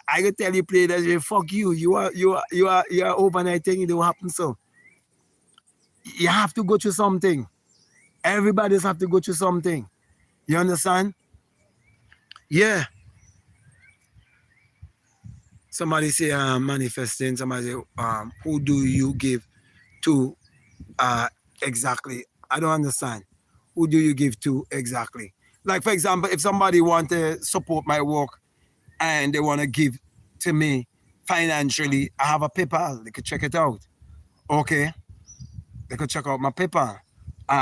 I can tell you, play that. Fuck you. You are overnight thing. It don't happen. So you have to go through something. Everybody's have to go through something. You understand? Yeah. Somebody say manifesting. Somebody say who do you give to exactly? I don't understand. Who do you give to exactly? Like for example, if somebody want to support my work and they want to give to me financially, I have a PayPal. They could check it out. Okay, they could check out my PayPal.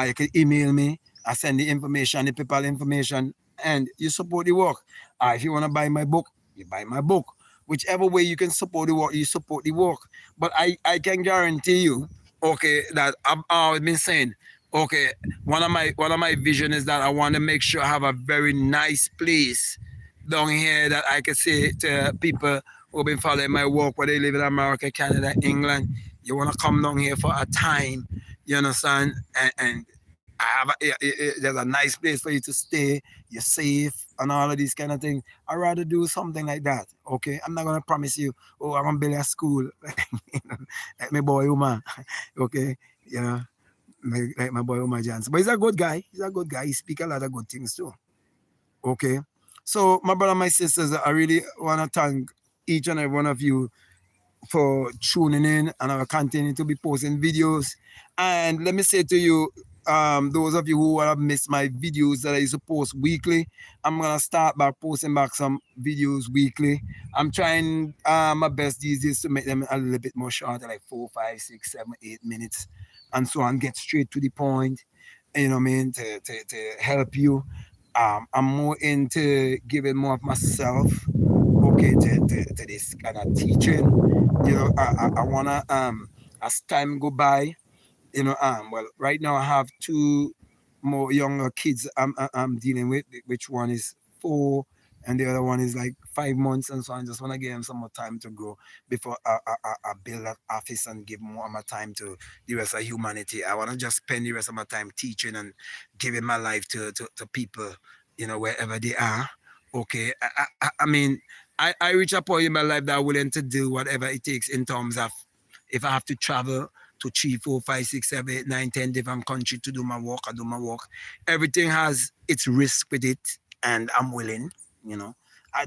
You could email me. I send the information, the PayPal information, and you support the work. If you want to buy my book, you buy my book. Whichever way you can support the work, you support the work. But I can guarantee you, okay, that I've always been saying, okay, one of my vision is that I want to make sure I have a very nice place down here that I can say to people who've been following my work, whether they live in America, Canada, England. You want to come down here for a time, you understand? And I have there's a nice place for you to stay. You're safe and all of these kind of things. I'd rather do something like that. Okay, I'm not gonna promise you. Oh, I'm gonna build a school like my boy Uma. Okay, you know, like my boy Uma Johnson. But he's a good guy. He's a good guy. He speaks a lot of good things too. Okay, so my brother, my sisters, I really wanna thank each and every one of you for tuning in, and I will continue to be posting videos. And let me say to you, those of you who have missed my videos that I used to post weekly, I'm gonna start by posting back some videos weekly. I'm trying my best these days to make them a little bit more shorter, like 4, 5, 6, 7, 8 minutes, and so on. Get straight to the point. You know what I mean? To help you. I'm more into giving more of myself, okay, to this kind of teaching. You know, I wanna as time go by, you know, well, right now I have two more younger kids I'm dealing with, which one is 4 and the other one is like 5 months, and so I just want to give them some more time to grow before I build that office and give more of my time to the rest of humanity. I want to just spend the rest of my time teaching and giving my life to people, you know, wherever they are. Okay, I mean, I reach a point in my life that I'm willing to do whatever it takes in terms of if I have to travel to 3, 4, 5, 6, 7, 8, 9, 10 different countries to do my work, I do my work. Everything has its risk with it, and I'm willing, you know.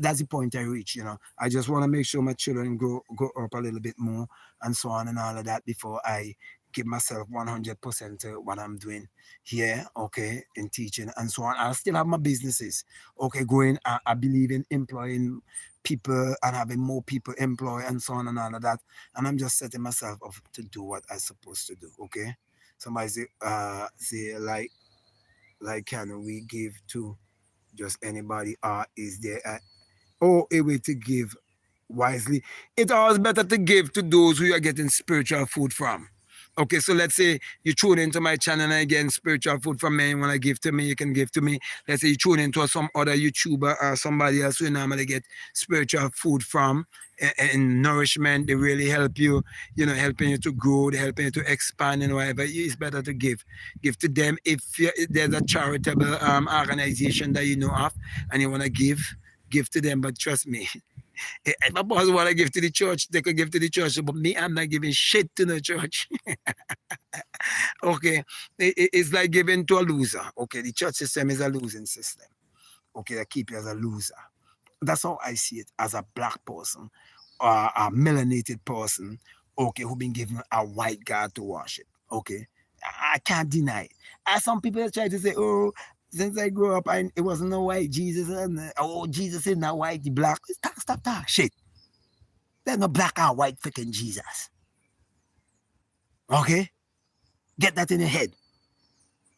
That's the point I reach, you know. I just want to make sure my children grow up a little bit more and so on and all of that before I give myself 100% to what I'm doing here, okay, in teaching and so on. I still have my businesses, okay, going. I believe in employing people and having more people employed and so on and all of that. And I'm just setting myself up to do what I'm supposed to do, okay? Somebody say like can we give to just anybody, or is there a way to give wisely? It's always better to give to those who you are getting spiritual food from. Okay, so let's say you tune into my channel and again spiritual food from me. You want to give to me, you can give to me. Let's say you tune into some other YouTuber or somebody else who you normally get spiritual food from and nourishment. They really help you, you know, helping you to grow, they're helping you to expand and whatever. It's better to give. Give to them. If there's a charitable organization that you know of and you want to give to them. But trust me, if my boss want to give to the church, they could give to the church. But me, I'm not giving shit to the church. Okay, it's like giving to a loser. Okay, the church system is a losing system. Okay, they keep you as a loser. That's how I see it as a black person. a melanated person, okay, who been given a white God to worship. Okay. I can't deny it. As some people try to say, oh, since I grew up, it wasn't no white Jesus, and Jesus is not white, the black. Stop, shit. There's no black or white freaking Jesus. Okay? Get that in your head.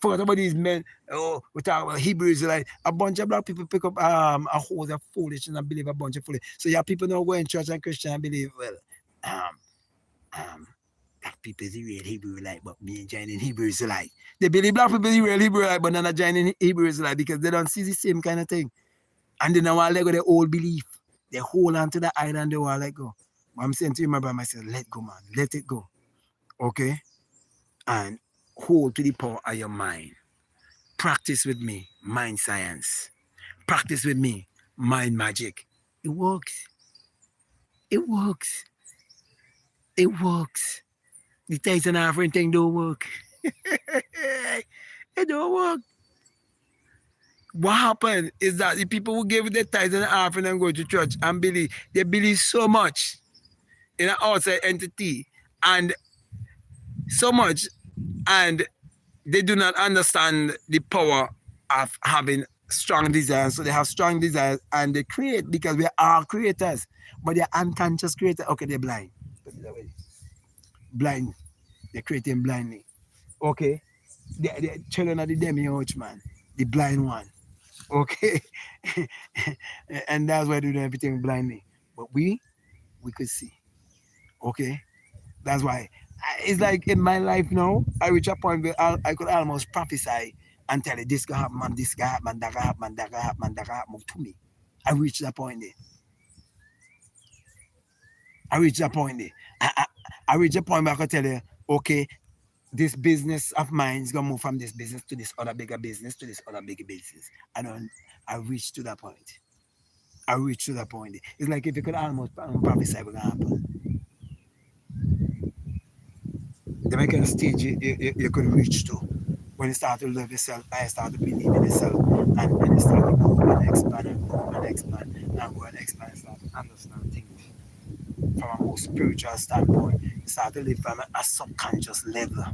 Forget about these men. Oh, we talk about Hebrews, like a bunch of black people pick up a whole of foolish and I believe a bunch of foolish. So yeah, people now go in church and Christian and believe, well, black people is the real Hebrew like, but me and joining Hebrew Israelite. They believe black people is the real Hebrew like, but they're not joining Hebrew Israelite because they don't see the same kind of thing. And they don't want to let go their old belief. They hold on to the island, they want to let go. But I'm saying to you, my brother, myself, let go, man. Let it go. Okay? And hold to the power of your mind. Practice with me, mind science. Practice with me, mind magic. It works. It works. It works. The tithes and offering thing don't work. It don't work. What happened is that the people who give the tithes and offering and go to church and believe, they believe so much in an outside entity and so much, and they do not understand the power of having strong desires. So they have strong desires and they create because we are creators, but they're unconscious creators. Okay, they're blind. Blind. They're creating blindly. Okay? They're children of the demi-ouch, man. The blind one. Okay? And that's why they do everything blindly. But we could see. Okay? That's why. It's like in my life now, I reach a point where I could almost prophesy and tell you this can happen, man, this can happen, that can happen, that can happen, that can happen to me. I reached that point there. I reached that point there. I reached a point where I could tell you, okay, this business of mine is gonna move from this business to this other bigger business to this other bigger business. I reached to that point. I reached to that point. It's like if you could almost prophesy what's gonna happen. The kind of stage you could reach to. When you start to love yourself, I start to believe in yourself, and you start to grow and expand and grow and expand and grow and expand and start to understand things from a more spiritual standpoint. You start to live from a subconscious level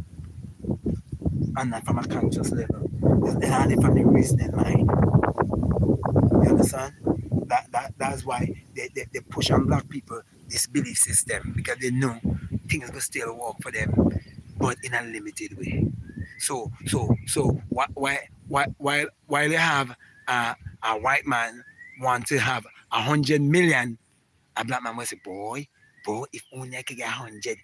and not from a conscious level. It's not from the reasoning mind. You understand? That's why they push on black people this belief system because they know things will still work for them, but in a limited way. So while you have a white man want to have 100 million, a black man will say, boy, if only I could get 100,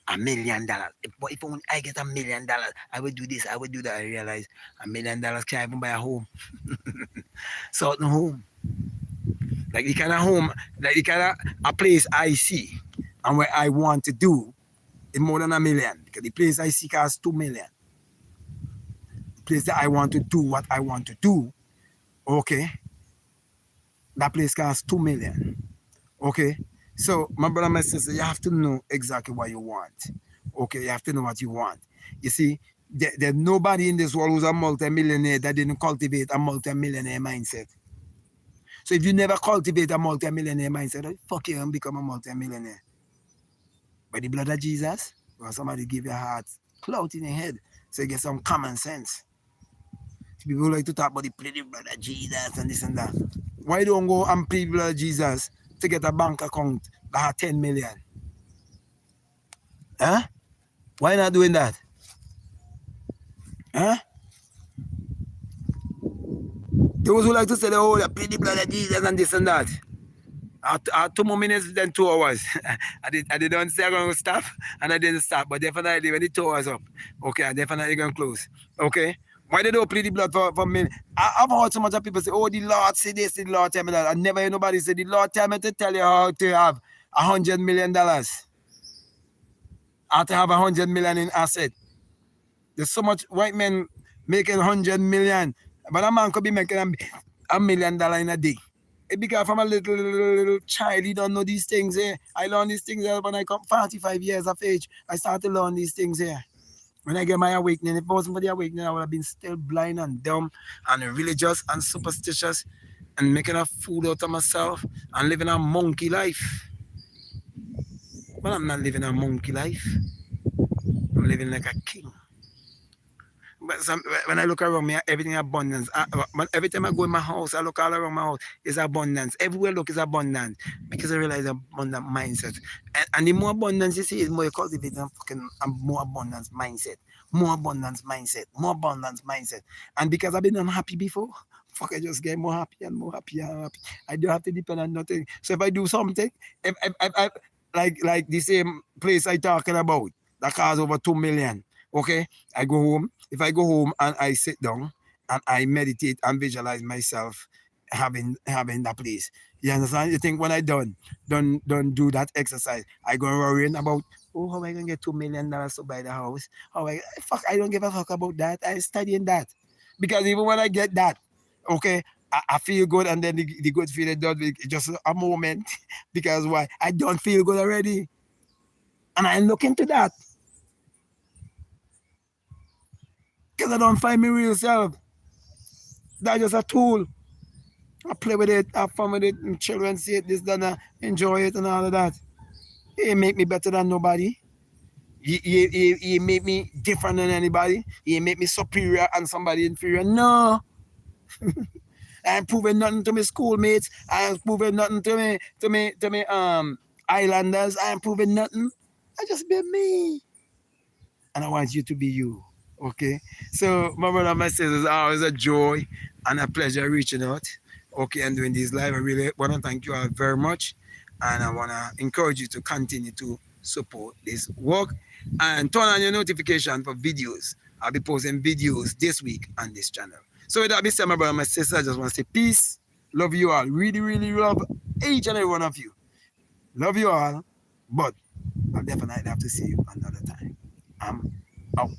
$1,000,000. But if only I get $1,000,000, I would do this, I would do that. I realize $1,000,000 can't even buy a home. Certain home. Like the kind of home, like the kind of a place I see and where I want to do is more than $1 million. Because the place I see costs $2 million. The place that I want to do what I want to do, okay, that place costs $2 million. Okay? So, my brother, my sister, you have to know exactly what you want. Okay? You have to know what you want. You see, there's nobody in this world who's a multimillionaire that didn't cultivate a multimillionaire mindset. So if you never cultivate a multimillionaire mindset, fuck you and become a multimillionaire. By the blood of Jesus, or somebody give your heart clout in your head so you get some common sense. People like to talk about the blood of Jesus and this and that. Why don't go and plead the blood of Jesus to get a bank account that has 10 million? Huh? Why not doing that? Huh? Those who like to say, oh, plead the blood of Jesus and this and that. 2 more minutes, then 2 hours. I didn't say I'm going to stop, and I didn't stop, but definitely when the 2 hours up, okay, I'm definitely going to close. Okay? Why they don't plead the blood for me? I've heard so much of people say, oh, the Lord say this, the Lord tell me that. I never hear nobody say, the Lord tell me to tell you how to have $100 million. How to have $100 million in asset. There's so much white men making 100 million, but a man could be making $1 million in a day. It began from a little child. He don't know these things here. I learned these things here when I come 45 years of age. I started to learn these things here. When I get my awakening, if it wasn't for the awakening, I would have been still blind and dumb and religious and superstitious and making a fool out of myself and living a monkey life. But I'm not living a monkey life. I'm living like a king. But when I look around me, everything abundance. Every time I go in my house, I look all around my house. It's abundance. Everywhere I look is abundance because I realize abundant mindset. And the more abundance you see, is more you cultivate a more abundance mindset. More abundance mindset. More abundance mindset. And because I've been unhappy before, fuck, I just get more happy and more happy and happy. I don't have to depend on nothing. So if I do something, if like the same place I talking about, that costs over 2 million. Okay, I go home. If I go home and I sit down and I meditate and visualize myself having that place, you understand? You think when I done do that exercise, I go worrying about, oh, how am I gonna get $2 million to buy the house? I don't give a fuck about that. I'm studying that because even when I get that, okay, I feel good, and then the good feeling does just a moment because why? I don't feel good already, and I look into that. Because I don't find me real self. That's just a tool. I play with it, have fun with it, and children see it, this, that, enjoy it, and all of that. It make me better than nobody. He make me different than anybody. He make me superior and somebody inferior. No. I ain't proving nothing to my schoolmates. I ain't proving nothing to me islanders. I ain't proving nothing. I just be me. And I want you to be you. Okay, so my brother and my sisters, it's always a joy and a pleasure reaching out. Okay, and doing this live. I really want to thank you all very much, and I want to encourage you to continue to support this work and turn on your notification for videos. I'll be posting videos this week on this channel. So with that being said, my brother and my sister, I just want to say peace. Love you all. Really, really love each and every one of you. Love you all, but I'll definitely have to see you another time. I'm out.